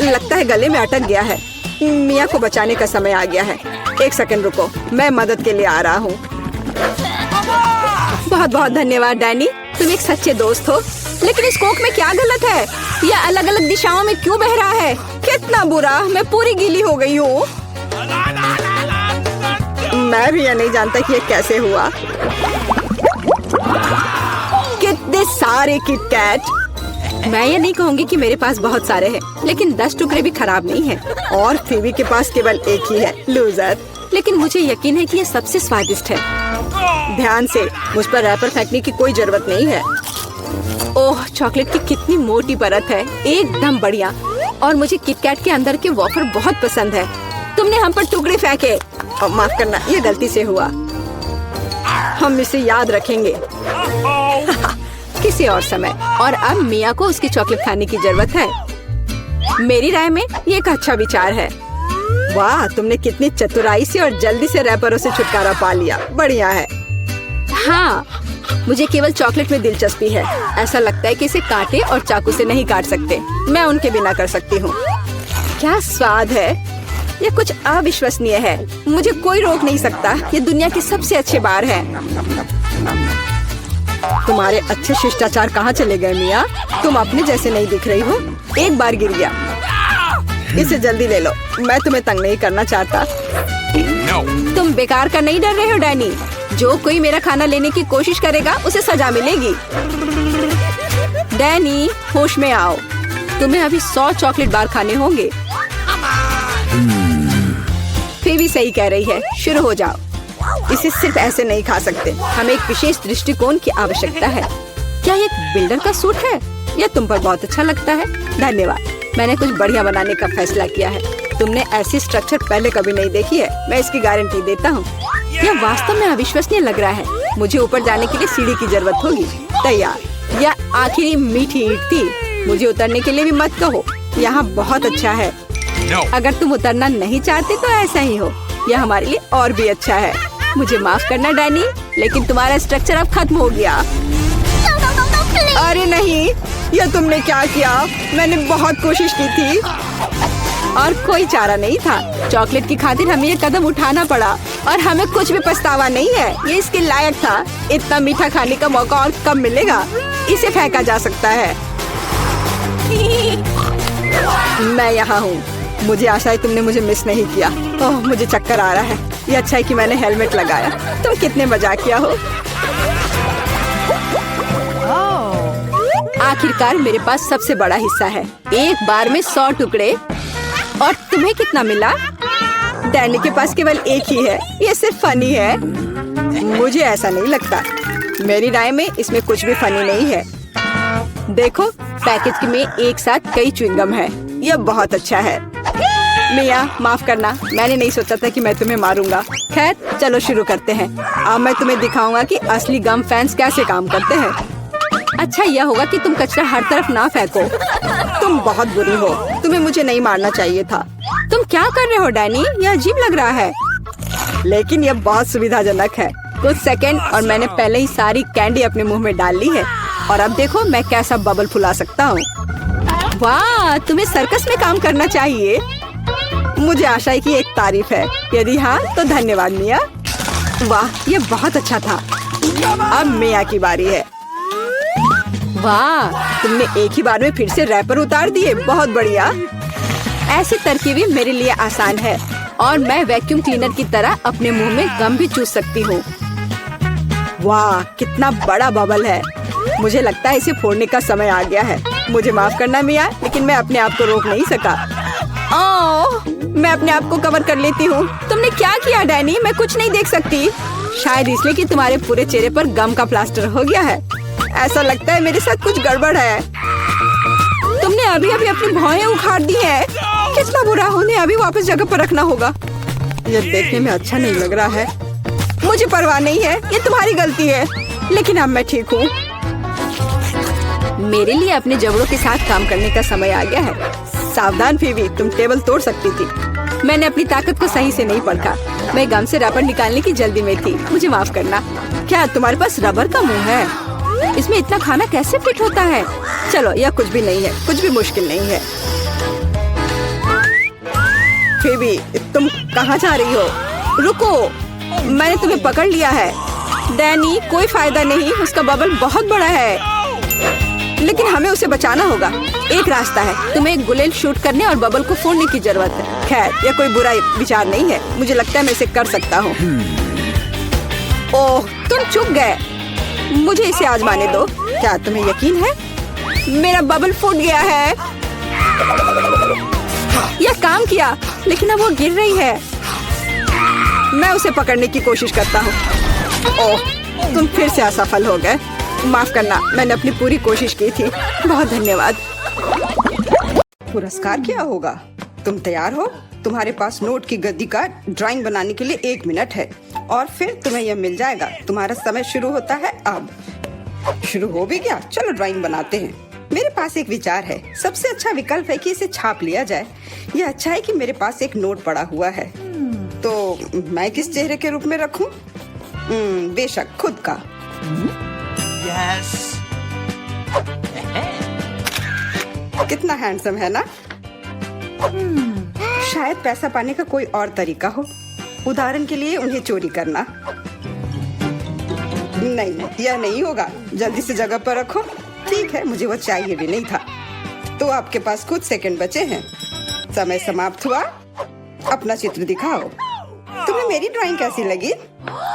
[SPEAKER 2] लगता है गले में अटक गया है। मिया को बचाने का समय आ गया है। 1 सेकंड रुको, मैं मदद के लिए आ रहा हूँ।
[SPEAKER 1] बहुत बहुत धन्यवाद डैनी, तुम एक सच्चे दोस्त हो। लेकिन इस कोक में क्या गलत है? यह अलग अलग दिशाओं में क्यों बह रहा है? कितना बुरा, मैं पूरी गीली हो गई हूँ।
[SPEAKER 2] मैं भी यह नहीं जानता कि यह कैसे हुआ। कितने सारे किटकैट।
[SPEAKER 1] मैं ये नहीं कहूँगी कि मेरे पास बहुत सारे हैं, लेकिन 10 टुकड़े भी खराब नहीं हैं।
[SPEAKER 2] और फीबी के पास केवल एक ही है, लूजर।
[SPEAKER 1] लेकिन मुझे यकीन है कि ये सबसे स्वादिष्ट है।
[SPEAKER 2] ध्यान से, मुझ पर रैपर फेंकने की कोई जरूरत नहीं है।
[SPEAKER 1] ओह, चॉकलेट की कितनी मोटी परत है। एकदम बढ़िया। और मुझे किटकैट के अंदर के वॉफर बहुत पसंद है। तुमने हम पर टुकड़े फेंके।
[SPEAKER 2] माफ करना, ये गलती से हुआ। हम इसे याद रखेंगे।
[SPEAKER 1] किसी और समय। और अब मिया को उसकी चॉकलेट खाने की जरूरत है। मेरी राय में ये एक अच्छा विचार है।
[SPEAKER 2] वाह, तुमने कितनी चतुराई से और जल्दी से रैपरों से छुटकारा पा लिया। बढ़िया है।
[SPEAKER 1] हाँ, मुझे केवल चॉकलेट में दिलचस्पी है। ऐसा लगता है कि इसे कांटे और चाकू से नहीं काट सकते। मैं उनके बिना कर सकती हूँ। क्या स्वाद है। यह कुछ अविश्वसनीय है। मुझे कोई रोक नहीं सकता। ये दुनिया के सबसे अच्छे बार है।
[SPEAKER 2] तुम्हारे अच्छे शिष्टाचार कहाँ चले गए मिया? तुम अपने जैसे नहीं दिख रही हो। एक बार गिर गया। इसे जल्दी ले लो, मैं तुम्हें तंग नहीं करना चाहता।
[SPEAKER 1] तुम बेकार का नहीं डर रहे हो डैनी? जो कोई मेरा खाना लेने की कोशिश करेगा उसे सजा मिलेगी। डैनी, होश में आओ। तुम्हें अभी 100 चॉकलेट बार खाने होंगे। फीबी सही कह रही है, शुरू हो जाओ।
[SPEAKER 2] इसे सिर्फ ऐसे नहीं खा सकते।
[SPEAKER 1] हमें एक विशेष दृष्टिकोण की आवश्यकता है। क्या ये एक बिल्डर का सूट है? यह तुम पर बहुत अच्छा लगता है। धन्यवाद। मैंने कुछ बढ़िया बनाने का फैसला किया है। तुमने ऐसी स्ट्रक्चर पहले कभी नहीं देखी है, मैं इसकी गारंटी देता हूँ। यह वास्तव में अविश्वसनीय लग रहा है। मुझे ऊपर जाने के लिए सीढ़ी की जरूरत होगी। तैयार। यह आखिरी मीठी ईंट थी। मुझे उतरने के लिए भी मत कहो। यहाँ बहुत अच्छा है। अगर तुम उतरना नहीं चाहते तो ऐसा ही हो। यह हमारे लिए और भी अच्छा है। मुझे माफ करना डैनी, लेकिन तुम्हारा स्ट्रक्चर अब खत्म हो गया। अरे नहीं, यह तुमने क्या किया? मैंने बहुत कोशिश की थी और कोई चारा नहीं था। चॉकलेट की खातिर हमें ये कदम उठाना पड़ा और हमें कुछ भी पछतावा नहीं है। ये इसके लायक था। इतना मीठा खाने का मौका और कब मिलेगा? इसे फेंका जा सकता है। मैं यहाँ हूँ। मुझे आशा है तुमने मुझे मिस नहीं किया। ओह, मुझे चक्कर आ रहा है। ये अच्छा है कि मैंने हेलमेट लगाया। तुम कितने मजाकिया हो। आखिरकार मेरे पास सबसे बड़ा हिस्सा है। एक बार में 100 टुकड़े। और तुम्हें कितना मिला? डैनी के पास केवल एक ही है। ये सिर्फ फनी है। मुझे ऐसा नहीं लगता। मेरी राय में इसमें कुछ भी फनी नहीं है। देखो, पैकेज में एक साथ कई च्युइंगम है। यह बहुत अच्छा है। मिया, माफ करना, मैंने नहीं सोचा था कि मैं तुम्हें मारूंगा। खैर, चलो शुरू करते हैं। अब मैं तुम्हें दिखाऊंगा कि असली गम फैंस कैसे काम करते हैं। अच्छा यह होगा कि तुम कचरा हर तरफ ना फेंको। तुम बहुत बुरी हो। तुम्हें मुझे नहीं मारना चाहिए था। तुम क्या कर रहे हो डैनी? यह अजीब लग रहा है। लेकिन यह बहुत सुविधाजनक है। कुछ सेकंड और मैंने पहले ही सारी कैंडी अपने मुंह में डाल ली है। और अब देखो मैं कैसा बबल फुला सकता हूँ। वाह, तुम्हें सर्कस में काम करना चाहिए। मुझे आशा है कि एक तारीफ है। यदि हाँ तो धन्यवाद मिया। वाह, ये बहुत अच्छा था। अब मिया की बारी है। वाह, तुमने एक ही बार में फिर से रैपर उतार दिए। बहुत बढ़िया। ऐसी तरकीबें मेरे लिए आसान है और मैं वैक्यूम क्लीनर की तरह अपने मुंह में गम भी चूस सकती हूँ। वाह, कितना बड़ा बबल है। मुझे लगता है इसे फोड़ने का समय आ गया है। मुझे माफ करना मिया, लेकिन मैं अपने आप को रोक नहीं सका। ओह, मैं अपने आप को कवर कर लेती हूँ। तुमने क्या किया डैनी? मैं कुछ नहीं देख सकती। शायद इसलिए कि तुम्हारे पूरे चेहरे पर गम का प्लास्टर हो गया है। ऐसा लगता है मेरे साथ कुछ गड़बड़ है। तुमने अभी अभी अपनी भौहें उखाड़ दी हैं। कितना बुरा। उन्हें अभी वापस जगह पर रखना होगा। यह देखने में अच्छा नहीं लग रहा है। मुझे परवाह नहीं है, ये तुम्हारी गलती है। लेकिन अब मैं ठीक हूँ। मेरे लिए अपने जबड़ों के साथ काम करने का समय आ गया है। सावधान फीबी, तुम टेबल तोड़ सकती थी। मैंने अपनी ताकत को सही से नहीं परखा। मैं गम से रबर निकालने की जल्दी में थी। मुझे माफ करना। क्या तुम्हारे पास रबर का मुंह है? इसमें इतना खाना कैसे फिट होता है? चलो, यह कुछ भी नहीं है। कुछ भी मुश्किल नहीं है। फीबी, तुम कहाँ जा रही हो? रुको, मैंने तुम्हें पकड़ लिया है। डैनी, कोई फायदा नहीं। उसका बबल बहुत बड़ा है, लेकिन हमें उसे बचाना होगा। एक रास्ता है। तुम्हें एक गुलेल शूट करने और बबल को फोड़ने की जरूरत है। खैर, यह कोई बुरा विचार नहीं है। मुझे लगता है मैं इसे कर सकता हूँ। ओह, तुम चुप गए। मुझे इसे आजमाने दो। क्या तुम्हें यकीन है? मेरा बबल फूट गया है। यह काम किया, लेकिन अब वो गिर रही है। मैं उसे पकड़ने की कोशिश करता हूँ। ओह, तुम फिर से असफल हो गए। माफ करना, मैंने अपनी पूरी कोशिश की थी। बहुत धन्यवाद।
[SPEAKER 2] पुरस्कार क्या होगा? तुम तैयार हो? तुम्हारे पास नोट की गद्दी का ड्राइंग बनाने के लिए 1 मिनट है और फिर तुम्हें यह मिल जाएगा। तुम्हारा समय शुरू होता है अब। शुरू हो भी गया। चलो ड्राइंग बनाते हैं। मेरे पास एक विचार है। सबसे अच्छा विकल्प है कि इसे छाप लिया जाए। यह अच्छा है कि मेरे पास एक नोट पड़ा हुआ है। तो मैं किस चेहरे के रूप में रखूं? बेशक खुद का। कितना हैंडसम है ना? शायद पैसा पाने का कोई और तरीका हो। उदाहरण के लिए उन्हें चोरी करना। नहीं, यह नहीं होगा। जल्दी से जगह पर रखो। ठीक है, मुझे वो चाहिए भी नहीं था। तो आपके पास कुछ सेकंड बचे हैं। समय समाप्त हुआ। अपना चित्र दिखाओ। तुम्हें मेरी ड्राइंग कैसी लगी?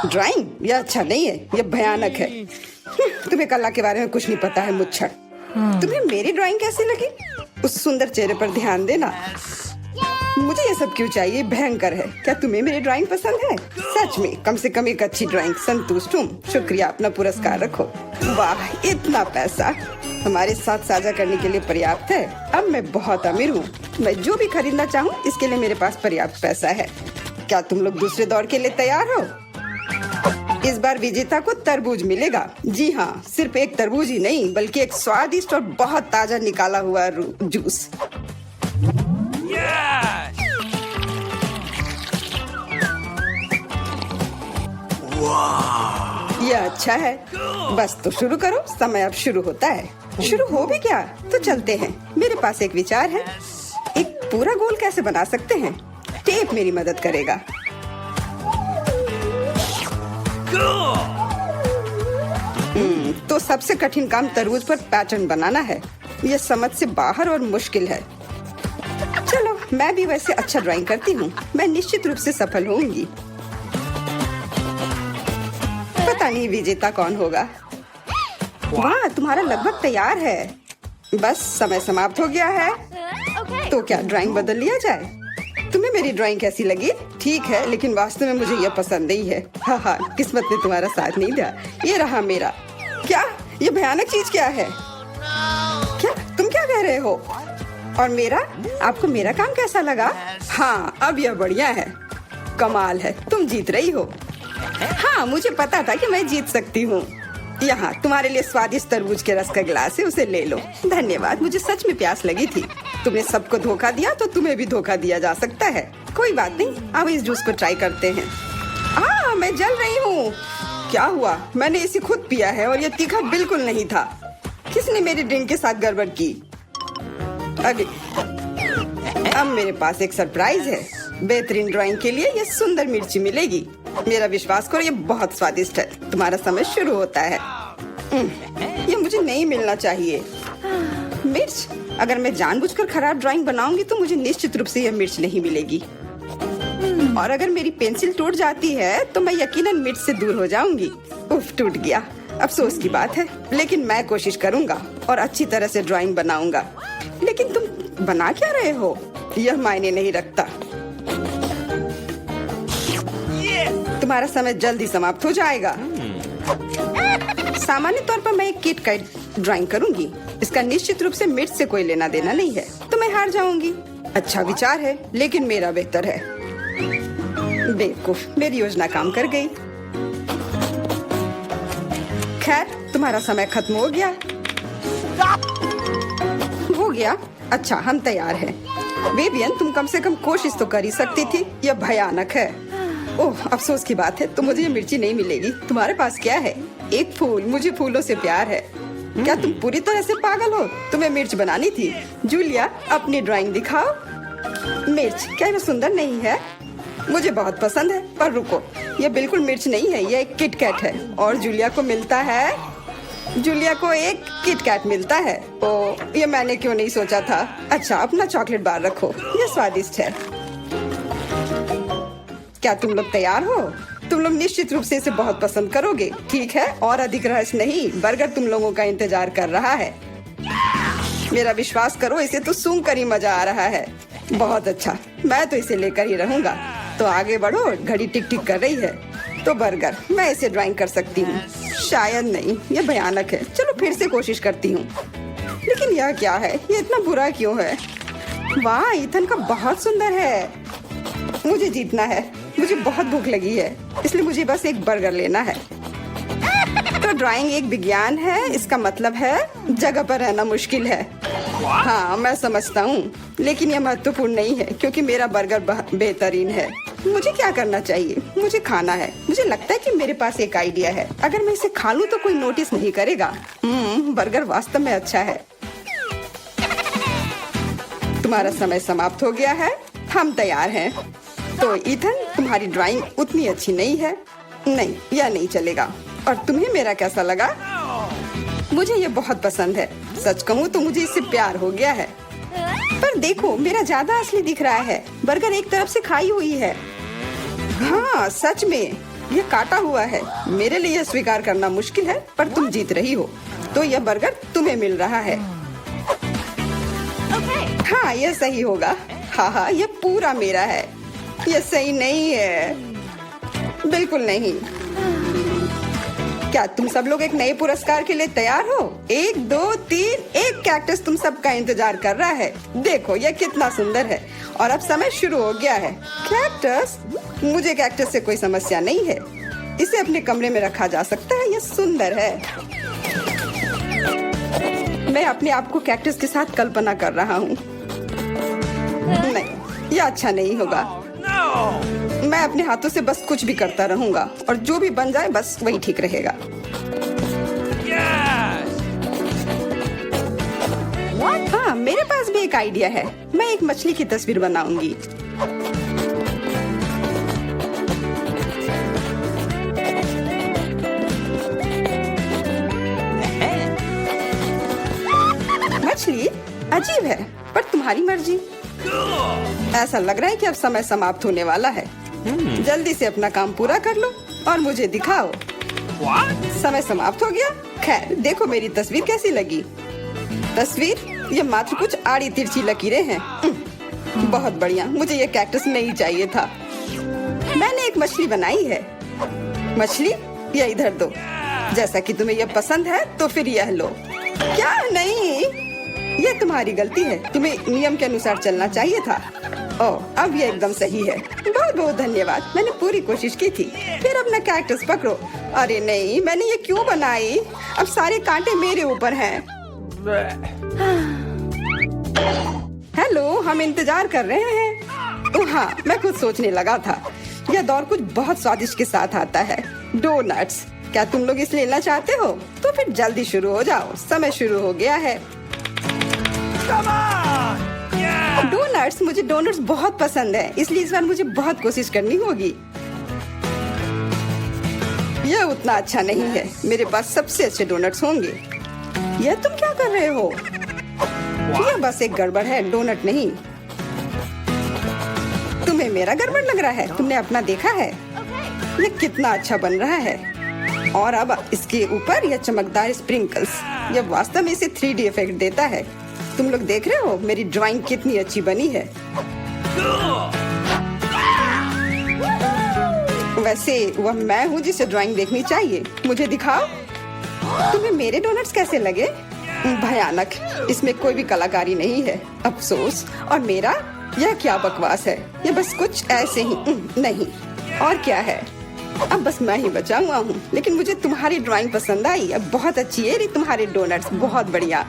[SPEAKER 2] ड्राइंग? यह अच्छा नहीं है, यह भयानक है। तुम्हें कला के बारे में कुछ नहीं पता है, मुच्छर। तुम्हें मेरी ड्राइंग कैसी लगी? उस सुंदर चेहरे पर ध्यान देना। मुझे ये सब क्यों चाहिए? भयंकर है। क्या तुम्हें मेरी ड्राइंग पसंद है? सच में, कम से कम एक अच्छी ड्राइंग। संतुष्ट हूँ। शुक्रिया, अपना पुरस्कार रखो। वाह, इतना पैसा हमारे साथ साझा करने के लिए पर्याप्त है। अब मैं बहुत अमीर हूँ। मैं जो भी खरीदना चाहूँ इसके लिए मेरे पास पर्याप्त पैसा है। क्या तुम लोग दूसरे दौर के लिए तैयार हो? इस बार विजेता को तरबूज मिलेगा। जी हाँ, सिर्फ एक तरबूज ही नहीं बल्कि एक स्वादिष्ट और बहुत ताजा निकाला हुआ जूस। ये अच्छा है। बस तो शुरू करो, समय अब शुरू होता है। शुरू हो भी क्या? तो चलते हैं। मेरे पास एक विचार है। एक पूरा गोल कैसे बना सकते हैं? टेप मेरी मदद करेगा। तो सबसे कठिन काम तरबूज पर पैटर्न बनाना है। यह समझ से बाहर और मुश्किल है। चलो, मैं भी वैसे अच्छा ड्राइंग करती हूँ। मैं निश्चित रूप से सफल होंगी। पता नहीं विजेता कौन होगा। वाह, तुम्हारा लगभग तैयार है। बस समय समाप्त हो गया है। तो क्या ड्राइंग बदल लिया जाए? तुम्हें मेरी ड्राइंग कैसी लगी? ठीक है, लेकिन वास्तव में मुझे यह पसंद नहीं है। हाँ, किस्मत ने तुम्हारा साथ नहीं दिया। ये रहा मेरा। क्या? ये भयानक चीज क्या है? क्या तुम क्या कह रहे हो? और मेरा? आपको मेरा काम कैसा लगा? हाँ, अब यह बढ़िया है। कमाल है, तुम जीत रही हो। हाँ, मुझे पता था कि मैं जीत सकती हूँ। यहाँ तुम्हारे लिए स्वादिष्ट तरबूज के रस का गिलास है, उसे ले लो। धन्यवाद, मुझे सच में प्यास लगी थी। तुमने सबको धोखा दिया तो तुम्हें भी धोखा दिया जा सकता है। कोई बात नहीं, अब इस जूस को ट्राई करते हैं। मैं जल रही हूँ। क्या हुआ? मैंने इसे खुद पिया है और यह तीखा बिल्कुल नहीं था। किसने मेरी ड्रिंक के साथ गड़बड़ की? अब मेरे पास एक सरप्राइज है। बेहतरीन ड्राइंग के लिए ये सुंदर मिर्ची मिलेगी। मेरा विश्वास करो, ये बहुत स्वादिष्ट है। तुम्हारा समय शुरू होता है। ये मुझे नहीं मिलना चाहिए। मिर्च? अगर मैं जानबूझकर खराब ड्राइंग बनाऊंगी तो मुझे निश्चित रूप से यह मिर्च नहीं मिलेगी। और अगर मेरी पेंसिल टूट जाती है तो मैं यकीनन मिर्च से दूर हो जाऊंगी। उफ, टूट गया। अफसोस की बात है, लेकिन मैं कोशिश करूंगा और अच्छी तरह से ड्राइंग बनाऊंगा। लेकिन तुम बना क्या रहे हो? यह मायने नहीं रखता। तुम्हारा समय जल्दी समाप्त हो जाएगा। सामान्य तौर पर मैं एक किट का ड्राइंग करूंगी। इसका निश्चित रूप से मिर्च से कोई लेना देना नहीं है, तो मैं हार जाऊंगी। अच्छा विचार है, लेकिन मेरा बेहतर है। बेवकूफ, मेरी योजना काम कर गई। खैर, तुम्हारा समय खत्म हो गया। हो गया? अच्छा, हम तैयार हैं। बेबियन, तुम कम से कम कोशिश तो कर ही सकती थी। यह भयानक है। ओह, अफसोस की बात है, तो मुझे ये मिर्ची नहीं मिलेगी। तुम्हारे पास क्या है? एक फूल। मुझे फूलों से प्यार है। क्या तुम पूरी तरह से पागल हो? तुम्हें मिर्च बनानी थी। जूलिया, अपनी ड्राइंग दिखाओ। मिर्च? क्या यह सुंदर नहीं है? मुझे बहुत पसंद है, पर रुको, यह बिल्कुल मिर्च नहीं है। यह एक किटकैट है और जूलिया को मिलता है। जूलिया को एक किटकैट मिलता है। ओ, ये मैंने क्यों नहीं सोचा था। अच्छा, अपना चॉकलेट बार रखो, यह स्वादिष्ट है। क्या तुम लोग तैयार हो? तुम लोग निश्चित रूप से इसे बहुत पसंद करोगे, ठीक है? और अधिक रहस्य नहीं, बर्गर तुम लोगों का इंतजार कर रहा है। मेरा विश्वास करो, इसे तो सूंघ कर ही मजा आ रहा है। बहुत अच्छा, मैं तो इसे लेकर ही रहूंगा। तो आगे बढ़ो, घड़ी टिक टिक कर रही है। तो बर्गर, मैं इसे ड्राइंग कर सकती हूँ। शायद नहीं, यह भयानक है। चलो फिर से कोशिश करती हूँ। लेकिन यह क्या है? ये इतना बुरा क्यों है? वाह, ईथन का बहुत सुंदर है। मुझे जीतना है। मुझे बहुत भूख लगी है, इसलिए मुझे बस एक बर्गर लेना है। तो ड्राइंग एक विज्ञान है, इसका मतलब है जगह पर रहना मुश्किल है। हाँ, मैं समझता हूँ, लेकिन यह महत्वपूर्ण नहीं है क्योंकि मेरा बर्गर बेहतरीन है। मुझे क्या करना चाहिए? मुझे खाना है। मुझे लगता है कि मेरे पास एक आइडिया है। अगर मैं इसे खा लूँ तो कोई नोटिस नहीं करेगा। बर्गर वास्तव में अच्छा है। तुम्हारा समय समाप्त हो गया है। हम तैयार हैं। तो ईथन, तुम्हारी ड्राइंग उतनी अच्छी नहीं है। नहीं, यह नहीं चलेगा। और तुम्हें मेरा कैसा लगा? मुझे ये बहुत पसंद है। सच कहूँ तो मुझे इससे प्यार हो गया है। पर देखो, मेरा ज्यादा असली दिख रहा है। बर्गर एक तरफ से खाई हुई है। हाँ, सच में यह काटा हुआ है। मेरे लिए यह स्वीकार करना मुश्किल है, पर तुम जीत रही हो। तो यह बर्गर तुम्हें मिल रहा है। हाँ, यह सही होगा। हाँ हाँ, ये पूरा मेरा है। ये सही नहीं है, बिल्कुल नहीं। क्या तुम सब लोग एक नए पुरस्कार के लिए तैयार हो? 1 2 3, एक कैक्टस तुम सबका इंतजार कर रहा है। देखो ये कितना सुंदर है। और अब समय शुरू हो गया है। कैक्टस? मुझे कैक्टस से कोई समस्या नहीं है। इसे अपने कमरे में रखा जा सकता है। ये सुंदर है। मैं अपने आप को कैक्टस के साथ कल्पना कर रहा हूँ। नहीं, ये अच्छा नहीं होगा। मैं अपने हाथों से बस कुछ भी करता रहूंगा और जो भी बन जाए बस वही ठीक रहेगा। हाँ, मेरे पास भी एक आइडिया है। मैं एक मछली की तस्वीर बनाऊंगी। मछली अजीब है, पर तुम्हारी मर्जी। ऐसा लग रहा है कि अब समय समाप्त होने वाला है। जल्दी से अपना काम पूरा कर लो और मुझे दिखाओ। समय समाप्त हो गया। खैर, देखो मेरी तस्वीर कैसी लगी। तस्वीर? ये मात्र कुछ आड़ी तिरछी लकीरें हैं। बहुत बढ़िया। मुझे ये कैक्टस नहीं चाहिए था। मैंने एक मछली बनाई है। मछली? ये इधर दो। जैसा कि तुम्हें यह पसंद है तो फिर यह लो। क्या? नहीं, ये तुम्हारी गलती है। तुम्हें नियम के अनुसार चलना चाहिए था। ओह, अब ये एकदम सही है। बहुत बहुत धन्यवाद। मैंने पूरी कोशिश की थी। फिर अपना कैक्टस पकड़ो। अरे नहीं, मैंने ये क्यों बनाई? अब सारे कांटे मेरे ऊपर हैं। हेलो, हम इंतजार कर रहे हैं। ओह हाँ, मैं कुछ सोचने लगा था। यह दौर कुछ बहुत स्वादिष्ट के साथ आता है। डोनट्स। क्या तुम लोग इसे लेना चाहते हो? तो फिर जल्दी शुरू हो जाओ। समय शुरू हो गया है। डोनट्स? मुझे डोनट्स बहुत पसंद है, इसलिए इस बार मुझे बहुत कोशिश करनी होगी। यह उतना अच्छा नहीं है। मेरे पास सबसे अच्छे डोनट्स होंगे। यह तुम क्या कर रहे हो? यह बस एक गड़बड़ है, डोनट नहीं। तुम्हें मेरा गड़बड़ लग रहा है? तुमने अपना देखा है? यह कितना अच्छा बन रहा है। और अब इसके ऊपर यह चमकदार स्प्रिंकल्स, यह वास्तव में इसे 3D इफेक्ट देता है। तुम लोग देख रहे हो मेरी ड्राइंग कितनी अच्छी बनी है। वैसे वह मैं हूँ जिसे ड्राइंग देखनी चाहिए। मुझे दिखाओ। तुम्हें मेरे डोनट्स कैसे लगे? भयानक। इसमें कोई भी कलाकारी नहीं है। अफसोस। और मेरा? यह क्या बकवास है। यह बस कुछ ऐसे ही नहीं। और क्या है? अब बस मैं ही बचा हुआ हूँ। लेकिन मुझे तुम्हारी ड्राइंग पसंद आई। अब बहुत अच्छी है तुम्हारे डोनट्स। बहुत बढ़िया।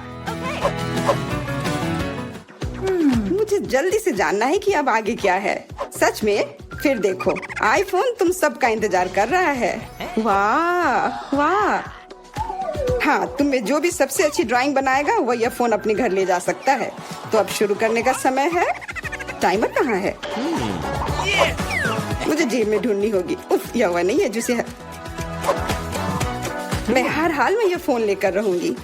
[SPEAKER 2] मुझे जल्दी से जानना है कि अब आगे क्या है। सच में? फिर देखो, आईफोन तुम सबका इंतजार कर रहा है। वाह वाह। हाँ, तुम्हें जो भी सबसे अच्छी ड्राइंग बनाएगा वो यह फोन अपने घर ले जा सकता है। तो अब शुरू करने का समय है। टाइमर कहाँ है? मुझे जेब में ढूंढनी होगी। उफ, यह वह नहीं है जिसे मैं हर हाल में यह फोन लेकर रहूंगी।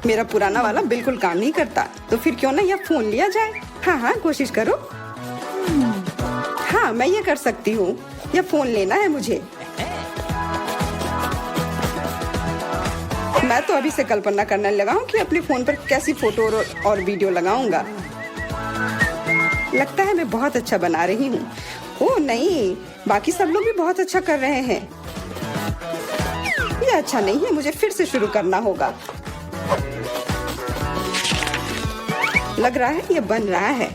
[SPEAKER 2] मेरा पुराना वाला बिल्कुल काम नहीं करता, तो फिर क्यों ना यह फोन लिया जाए। हाँ हाँ, कोशिश करो। हाँ, मैं ये कर सकती हूँ। यह फोन लेना है मुझे। मैं तो अभी से कल्पना करने लगा हूँ कि अपने फोन पर कैसी फोटो और वीडियो लगाऊंगा। लगता है मैं बहुत अच्छा बना रही हूँ। ओह नहीं, बाकी सब लोग भी बहुत अच्छा कर रहे हैं। ये अच्छा नहीं है। मुझे फिर से शुरू करना होगा। लग रहा है ये बन रहा है।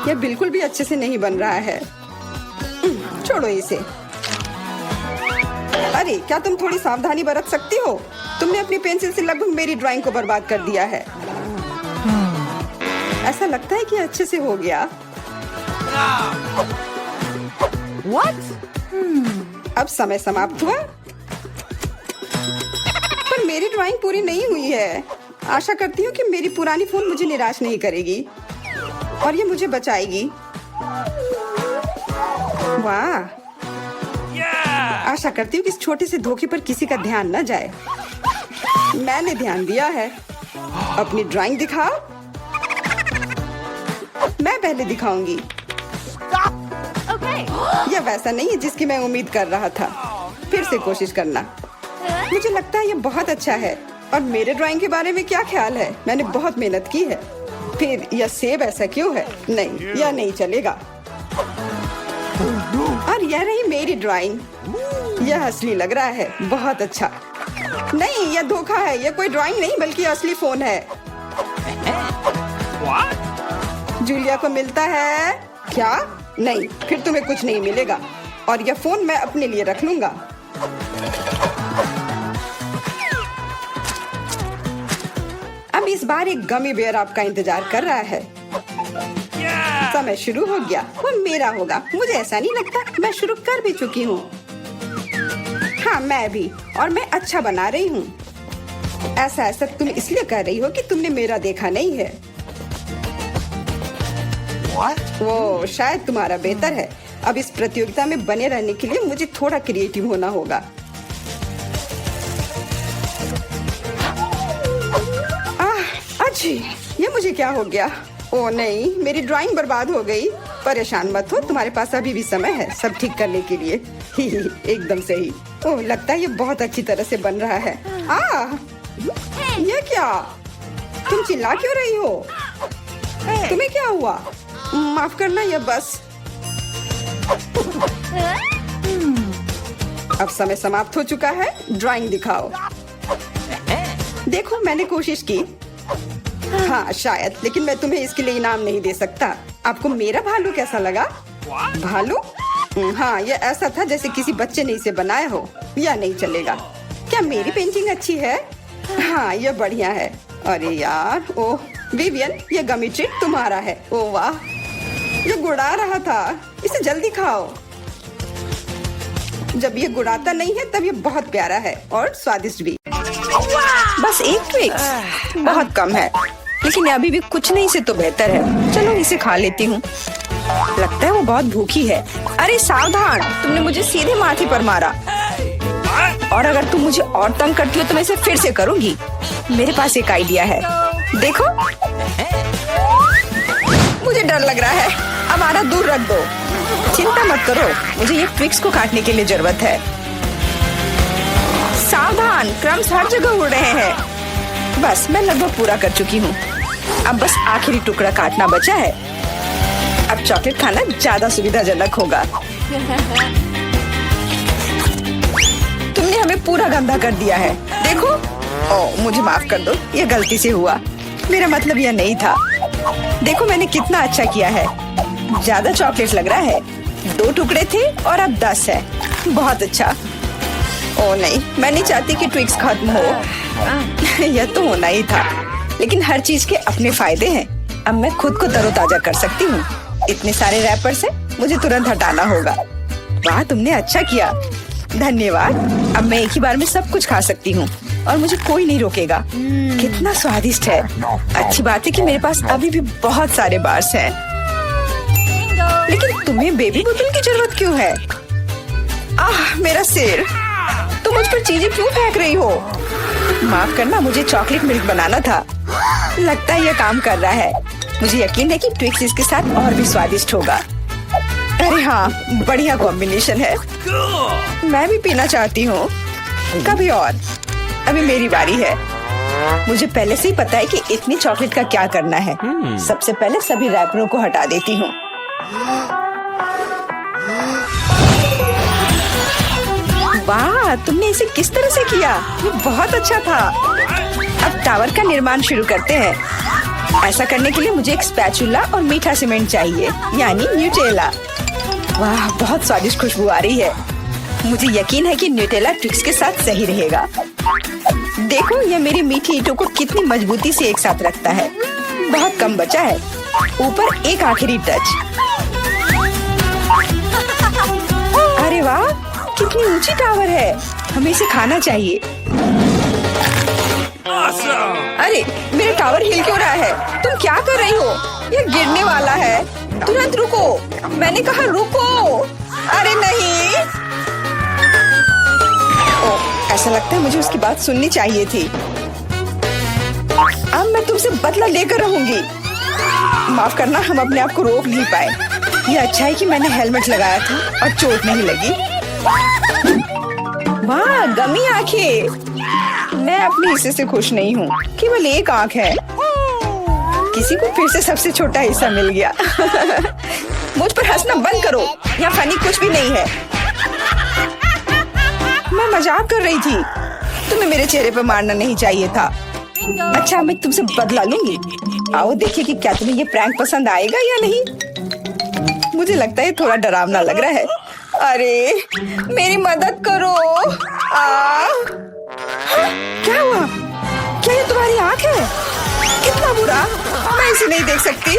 [SPEAKER 2] यह बिल्कुल भी अच्छे से नहीं बन रहा है। छोड़ो इसे। अरे, क्या तुम थोड़ी सावधानी बरत सकती हो? तुमने अपनी पेंसिल से लगभग मेरी ड्राइंग को बर्बाद कर दिया है। ऐसा लगता है कि अच्छे से हो गया। What? अब समय समाप्त हुआ, पर मेरी ड्राइंग पूरी नहीं हुई है। आशा करती हूँ कि मेरी पुरानी फोन मुझे निराश नहीं करेगी और ये मुझे बचाएगी। वाह, आशा करती हूँ कि इस छोटे से धोखे पर किसी का ध्यान न जाए। मैंने ध्यान दिया है। अपनी ड्राइंग दिखाओ। मैं पहले दिखाऊंगी। यह वैसा नहीं है जिसकी मैं उम्मीद कर रहा था। फिर से कोशिश करना। मुझे लगता है यह बहुत अच्छा है। और मेरे ड्राइंग के बारे में क्या ख्याल है? मैंने बहुत मेहनत की है। फिर यह सेब ऐसा क्यों है? नहीं, यह नहीं चलेगा। और यह रही मेरी ड्राइंग। यह असली लग रहा है, बहुत अच्छा। नहीं, यह धोखा है। यह कोई ड्राइंग नहीं बल्कि असली फोन है। जूलिया को मिलता है क्या? नहीं, फिर तुम्हें कुछ नहीं मिलेगा और यह फोन मैं अपने लिए रख लूंगा। अब इस बार एक गमी बेयर आपका इंतजार कर रहा है। समय शुरू हो गया। वो मेरा होगा। मुझे ऐसा नहीं लगता। मैं शुरू कर भी चुकी हूँ। हाँ, मैं भी। और मैं अच्छा बना रही हूँ। ऐसा तुम इसलिए कर रही हो कि तुमने मेरा देखा नहीं है। वो शायद तुम्हारा बेहतर है। अब इस प्रतियोगिता में बने रहने के लिए मुझे थोड़ा क्रिएटिव होना होगा। अच्छी, ये मुझे क्या हो गया? ओ नहीं, मेरी ड्राइंग बर्बाद हो गई। परेशान मत हो, तुम्हारे पास अभी भी समय है सब ठीक करने के लिए। एकदम सही। ओह, लगता है ये बहुत अच्छी तरह से बन रहा है। ये क्या? तुम चिल्ला क्यों रही हो? तुम्हें क्या हुआ? माफ करना, ये बस। अब समय समाप्त हो चुका है। ड्राइंग दिखाओ। देखो, मैंने कोशिश की। हाँ शायद, लेकिन मैं तुम्हें इसके लिए इनाम नहीं दे सकता। आपको मेरा भालू कैसा लगा? भालू? हाँ, यह ऐसा था जैसे किसी बच्चे ने इसे बनाया हो। यह नहीं चलेगा। क्या मेरी पेंटिंग अच्छी है? हाँ, यह बढ़िया है। अरे यार, ओह विवियन, यह गमी ट्रीट तुम्हारा है। ओह वाह, यह गुड़ा रहा था। इसे जल्दी खाओ। जब ये गुड़ाता नहीं है तब ये बहुत प्यारा है और स्वादिष्ट भी। बस एक ट्विक्स, बहुत कम है, लेकिन अभी भी कुछ नहीं से तो बेहतर है। चलो इसे खा लेती हूँ। लगता है वो बहुत भूखी है। अरे सावधान, तुमने मुझे सीधे माथे पर मारा। और अगर तुम मुझे और तंग करती हो तो मैं इसे फिर से करूँगी। मेरे पास एक आइडिया है। देखो, मुझे डर लग रहा है। अब आरा दूर रख दो। चिंता मत करो, मुझे ये ट्विक्स को काटने के लिए जरूरत है। सावधान, क्रम्स हर जगह उड़ रहे हैं। बस मैं लगभग पूरा कर चुकी हूँ। अब बस आखिरी टुकड़ा काटना बचा है। अब चॉकलेट खाना ज्यादा सुविधाजनक होगा। तुमने हमें पूरा गंदा कर दिया है। देखो, ओह मुझे माफ कर दो, ये गलती से हुआ। मेरा मतलब यह नहीं था। देखो मैंने कितना अच्छा किया है। ज्यादा चॉकलेट लग रहा है। 2 टुकड़े थे और अब 10 है। बहुत अच्छा। ओ नहीं, मैं नहीं चाहती कि ट्विक्स खत्म हो। यह तो होना ही था, लेकिन हर चीज के अपने फायदे हैं। अब मैं खुद को तरोताजा कर सकती हूँ। इतने सारे रैपर से मुझे तुरंत हटाना होगा। वाह, तुमने अच्छा किया, धन्यवाद। अब मैं एक ही बार में सब कुछ खा सकती हूँ और मुझे कोई नहीं रोकेगा। कितना स्वादिष्ट है। अच्छी बात है कि मेरे पास अभी भी बहुत सारे बार्स हैं। लेकिन तुम्हें बेबी बोतल की जरूरत क्यों है? मेरा सिर। तुम मुझ पर चीजें क्यों फेंक रही हो? माफ करना, मुझे चॉकलेट मिल्क बनाना था। लगता है यह काम कर रहा है। मुझे यकीन है कि ट्विक्स इसके साथ और भी स्वादिष्ट होगा। अरे हाँ, बढ़िया कॉम्बिनेशन है। मैं भी पीना चाहती हूँ। कभी और। अभी मेरी बारी है। मुझे पहले से ही पता है कि इतनी चॉकलेट का क्या करना है। सबसे पहले सभी रैपरों को हटा देती हूँ। वाह, तुमने इसे किस तरह से किया? ये बहुत अच्छा था। अब टावर का निर्माण शुरू करते हैं। ऐसा करने के लिए मुझे एक स्पैचुला और मीठा सीमेंट चाहिए, यानी न्यूटेला। वाह, बहुत स्वादिष्ट खुशबू आ रही है। मुझे यकीन है कि न्यूटेला ट्विक्स के साथ सही रहेगा। देखो, यह मेरी मीठी ईंटों को कितनी मजबूती से एक साथ रखता है। बहुत कम बचा है। ऊपर एक आखिरी टच। अरे वाह, कितनी ऊंची टावर है। हमें इसे खाना चाहिए। अरे, मेरा टावर हिल क्यों रहा है? तुम क्या कर रही हो? यह गिरने वाला है। तुरंत रुको। मैंने कहा रुको। अरे नहीं। ओह, ऐसा लगता है मुझे उसकी बात सुननी चाहिए थी। अब मैं तुमसे बदला लेकर रहूंगी। माफ करना, हम अपने आप को रोक नहीं पाए। यह अच्छा है कि मैंने हेलमेट लगाया था और चोट नहीं लगी। वाह, गमी आंखें। मैं अपने हिस्से से खुश नहीं हूँ। केवल एक आंख है। किसी को फिर से सबसे छोटा हिस्सा मिल गया। मुझ पर हंसना बंद करो, यहाँ फनी कुछ भी नहीं है। मैं मजाक कर रही थी, तुम्हें मेरे चेहरे पर मारना नहीं चाहिए था। अच्छा, मैं तुमसे बदला लूंगी। आओ देखिए कि क्या तुम्हें ये प्रैंक पसंद आएगा या नहीं। मुझे लगता है थोड़ा डरावना लग रहा है। अरे मेरी मदद करो। हाँ, क्या हुआ? क्या ये तुम्हारी आँख है? कितना बुरा, मैं इसे नहीं देख सकती।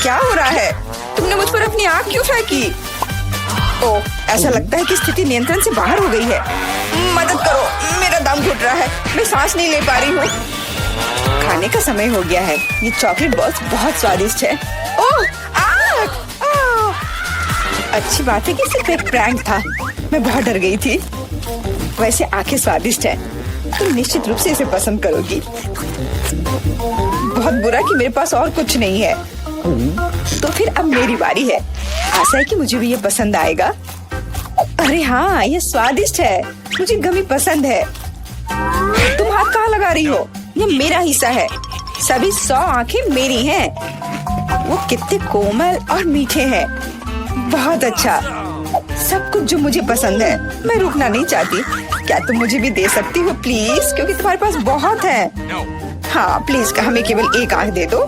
[SPEAKER 2] क्या हो रहा है? तुमने मुझ पर अपनी आँख क्यों फेंकी? ओह, ऐसा लगता है कि स्थिति नियंत्रण से बाहर हो गई है। मदद करो, मेरा दम घुट रहा है, मैं सांस नहीं ले पा रही हूँ। खाने का समय हो गया है। ये चॉकलेट बॉल्स बहुत स्वादिष्ट है। ओह, अच्छी बात है कि सिर्फ एक प्रैंक था। मैं बहुत डर गई थी। वैसे आंखें स्वादिष्ट है, तुम निश्चित रूप से इसे पसंद करोगी। बहुत बुरा कि मेरे पास और कुछ नहीं है। तो फिर अब मेरी बारी है। आशा है कि मुझे भी ये पसंद आएगा। अरे हाँ, ये स्वादिष्ट है, मुझे गमी पसंद है। तुम हाथ कहाँ लगा रही हो? ये मेरा हिस्सा है। सभी 100 आंखें मेरी हैं। वो कितने कोमल और मीठे हैं। बहुत अच्छा, सब कुछ जो मुझे पसंद है। मैं रुकना नहीं चाहती। क्या तुम मुझे भी दे सकती हो प्लीज, क्योंकि तुम्हारे पास बहुत है। हाँ प्लीज, हमें केवल एक आंख दे दो।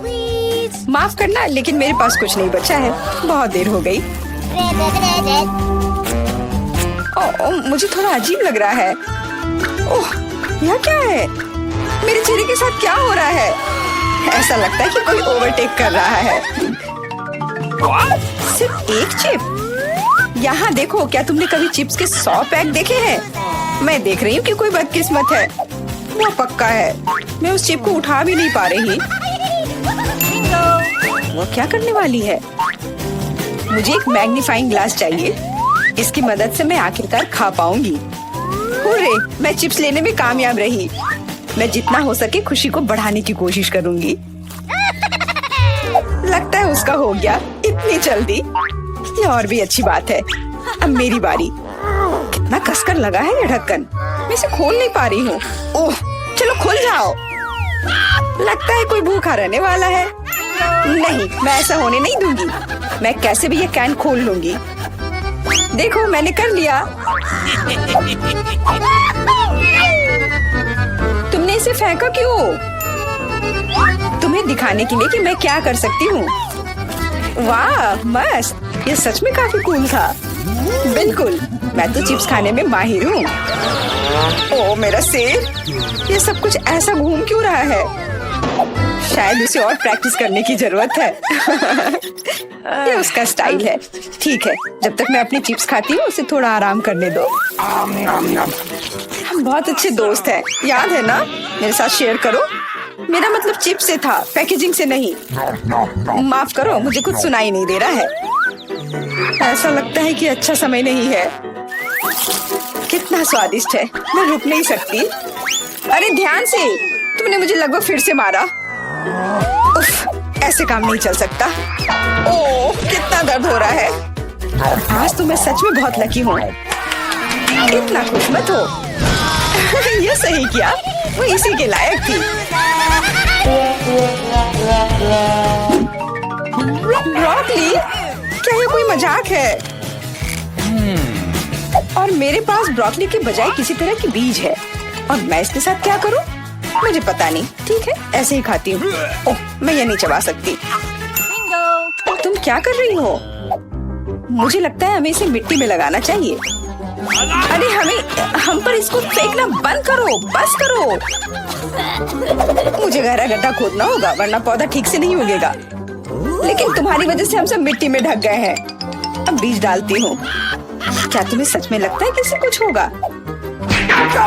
[SPEAKER 2] माफ करना, लेकिन मेरे पास कुछ नहीं बचा है। बहुत देर हो गई। मुझे थोड़ा अजीब लग रहा है। ओह, यह क्या है? मेरे चेहरे के साथ क्या हो रहा है? ऐसा लगता है कि कोई ओवरटेक कर रहा है। सिर्फ एक चिप? यहाँ देखो, क्या तुमने कभी चिप्स के 100 पैक देखे हैं? मैं देख रही हूँ कि कोई बदकिस्मत है। वो पक्का है, मैं उस चिप को उठा भी नहीं पा रही। वो क्या करने वाली है? मुझे एक मैग्नीफाइंग ग्लास चाहिए। इसकी मदद से मैं आखिरकार खा पाऊंगी। हुर्रे, मैं चिप्स लेने में कामयाब रही। मैं जितना हो सके खुशी को बढ़ाने की कोशिश करूंगी। लगता है उसका हो गया इतनी जल्दी। ये और भी अच्छी बात है। अब मेरी बारी। कितना कसकर लगा है ये ढक्कन, मैं इसे खोल नहीं पा रही हूँ। ओह, चलो खुल जाओ। लगता है कोई भूखा रहने वाला है। नहीं, मैं ऐसा होने नहीं दूंगी। मैं कैसे भी ये कैन खोल लूंगी। देखो, मैंने कर लिया। तुमने इसे फेंका क्यों? तुम्हें दिखाने के लिए कि मैं क्या कर सकती हूँ। वाह मस्त, ये सच में काफी कूल था। बिल्कुल, मैं तो चिप्स खाने में माहिर हूँ। ओह मेरा सिर, ये सब कुछ ऐसा घूम क्यों रहा है? शायद उसे और प्रैक्टिस करने की जरूरत है। ये उसका स्टाइल है। ठीक है, जब तक मैं अपनी चिप्स खाती हूँ उसे थोड़ा आराम करने दो। हम बहुत अच्छे दोस्त हैं, याद है ना? मेरे साथ शेयर करो। मेरा मतलब चिप्स से था, पैकेजिंग से नहीं। माफ करो, मुझे कुछ सुनाई नहीं दे रहा है। ऐसा लगता है कि अच्छा समय नहीं है। कितना स्वादिष्ट है, मैं रुक नहीं सकती। अरे ध्यान से, तुमने मुझे लगभग फिर से मारा। उफ, ऐसे काम नहीं चल सकता। ओह, कितना दर्द हो रहा है। आज तो मैं सच में बहुत लकी हूँ। इतना खुश मत हो। ये सही किया, वो इसी के लायक थी। ब्रोकली, क्या ये कोई मजाक है? और मेरे पास ब्रोकली के बजाय किसी तरह की बीज है, और मैं इसके साथ क्या करूं? मुझे पता नहीं। ठीक है, ऐसे ही खाती हूँ। ओह, मैं ये नहीं चबा सकती। तुम क्या कर रही हो? मुझे लगता है हमें इसे मिट्टी में लगाना चाहिए। अरे हम पर इसको फेंकना बंद करो, बस करो। मुझे गहरा गड्ढा खोदना होगा, वरना पौधा ठीक से नहीं उगेगा। लेकिन तुम्हारी वजह से हम सब मिट्टी में ढक गए हैं। अब बीज डालती हूँ। क्या तुम्हें सच में लगता है कि इससे कुछ होगा?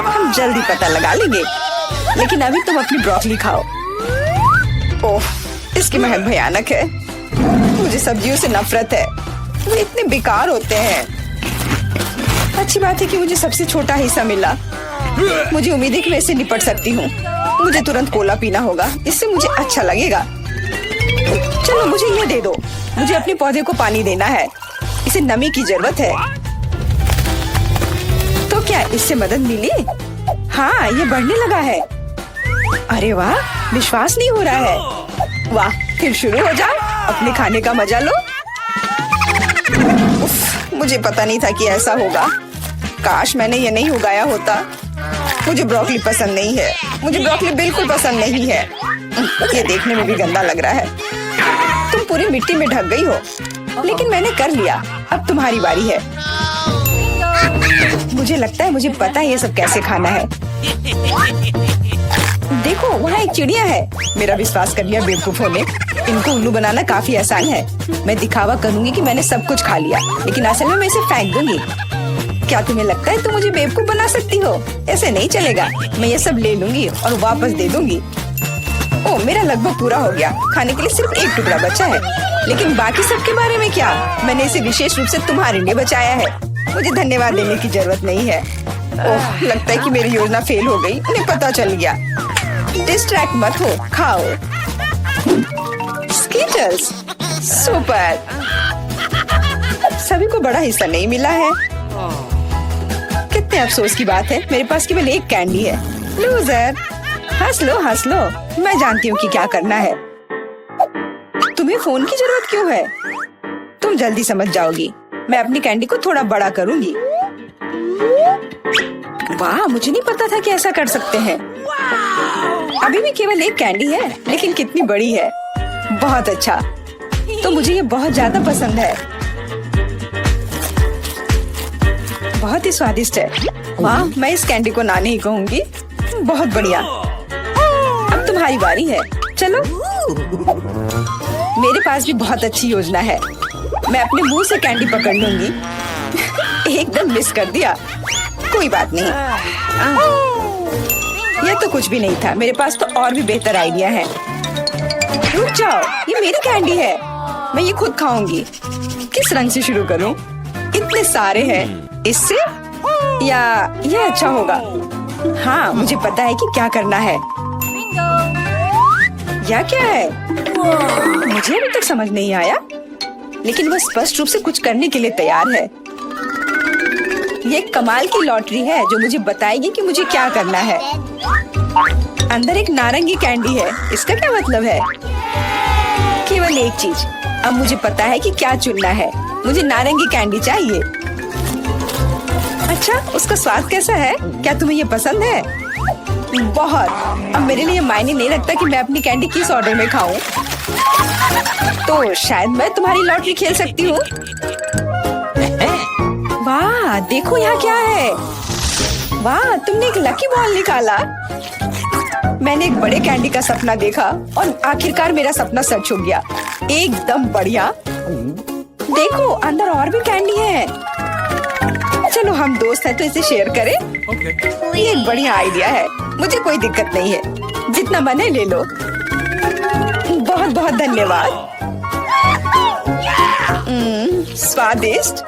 [SPEAKER 2] हम जल्दी पता लगा लेंगे। लेकिन अभी तुम अपनी ब्रोकली खाओ। ओह, इसकी महक भयानक है। मुझे सब्जियों से नफरत है, वो इतने बेकार होते हैं। अच्छी बात है कि मुझे सबसे छोटा हिस्सा मिला। मुझे उम्मीद है कि मैं इससे निपट सकती हूँ। मुझे तुरंत कोला पीना होगा, इससे मुझे अच्छा लगेगा। चलो मुझे ये दे दो। मुझे अपने पौधे को पानी देना है, इसे नमी की जरूरत है। तो क्या इससे मदद मिली? हाँ, ये बढ़ने लगा है। अरे वाह, विश्वास नहीं हो रहा है। वाह, फिर शुरू हो जाओ, अपने खाने का मजा लो। उफ, मुझे पता नहीं था कि ऐसा होगा। काश मैंने ये नहीं उगाया होता। मुझे ब्रोकली पसंद नहीं है। मुझे ब्रोकली बिल्कुल पसंद नहीं है। ये देखने में भी गंदा लग रहा है। तुम पूरी मिट्टी में ढक गई हो, लेकिन मैंने कर लिया। अब तुम्हारी बारी है। मुझे लगता है मुझे पता है ये सब कैसे खाना है। देखो, वहाँ एक चिड़िया है। मेरा विश्वास कर लिया बेवकूफों ने। इनको उल्लू बनाना काफी आसान है। मैं दिखावा करूंगी कि मैंने सब कुछ खा लिया, लेकिन असल में मैं इसे फेंक दूंगी। क्या तुम्हें लगता है तुम मुझे बेवकूफ बना सकती हो? ऐसे नहीं चलेगा। मैं ये सब ले लूंगी और वापस दे दूंगी। ओह, मेरा लगभग पूरा हो गया। खाने के लिए सिर्फ एक टुकड़ा बचा है। लेकिन बाकी सब के बारे में क्या? मैंने इसे विशेष रूप से तुम्हारे लिए बचाया है। मुझे धन्यवाद देने की जरूरत नहीं है। ओह, लगता है कि मेरी योजना फेल हो गई। उन्हें पता चल गया। डिस्ट्रैक्ट मत हो, खाओ। Skittles, super. सभी को बड़ा हिस्सा नहीं मिला है। कितने अफसोस की बात है, मेरे पास केवल एक कैंडी है। लूजर, हंस लो हंस लो। मैं जानती हूँ कि क्या करना है। तुम्हें फोन की जरूरत क्यों है? तुम जल्दी समझ जाओगी। मैं अपनी कैंडी को थोड़ा बड़ा करूंगी। वाह, मुझे नहीं पता था कि ऐसा कर सकते हैं। अभी भी केवल एक कैंडी है, लेकिन कितनी बड़ी है। बहुत अच्छा, तो मुझे ये बहुत ज्यादा पसंद है। बहुत ही स्वादिष्ट है। वाह, मैं इस कैंडी को ना नहीं कहूंगी। बहुत बढ़िया। अब तुम्हारी बारी है। चलो, मेरे पास भी बहुत अच्छी योजना है। मैं अपने मुंह से कैंडी पकड़ लूंगी। एकदम मिस कर दिया। कोई बात नहीं। यह तो कुछ भी नहीं था। मेरे पास तो और भी बेहतर आइडिया है। रुक जाओ, ये मेरी कैंडी है। मैं ये खुद खाऊंगी। किस रंग से शुरू करूं? इतने सारे हैं। इससे या ये अच्छा होगा? हाँ, मुझे पता है कि क्या करना है। यह क्या है? मुझे अभी तक समझ नहीं आया, लेकिन वह स्पष्ट रूप से कुछ करने के लिए तैयार है। ये एक कमाल की लॉटरी है जो मुझे बताएगी कि मुझे क्या करना है। अंदर एक नारंगी कैंडी है। इसका क्या मतलब है? केवल एक चीज। अब मुझे पता है कि क्या चुनना है। मुझे नारंगी कैंडी चाहिए। अच्छा, उसका स्वाद कैसा है? क्या तुम्हें ये पसंद है? बहुत। अब मेरे लिए मायने नहीं रखता कि मैं अपनी कैंडी किस ऑर्डर में खाऊं। तो शायद मैं तुम्हारी लॉटरी खेल सकती हूँ। वाह, देखो यहाँ क्या है। वाह, तुमने एक लकी बॉल निकाला। मैंने एक बड़े कैंडी का सपना देखा और आखिरकार मेरा सपना सच हो गया। एकदम बढ़िया। देखो, अंदर और भी कैंडी है। चलो, हम दोस्त हैं तो इसे शेयर करें। ये एक बढ़िया आइडिया है। मुझे कोई दिक्कत नहीं है। जितना मन है ले लो। बहुत बहुत धन्यवाद। स्वादिष्ट।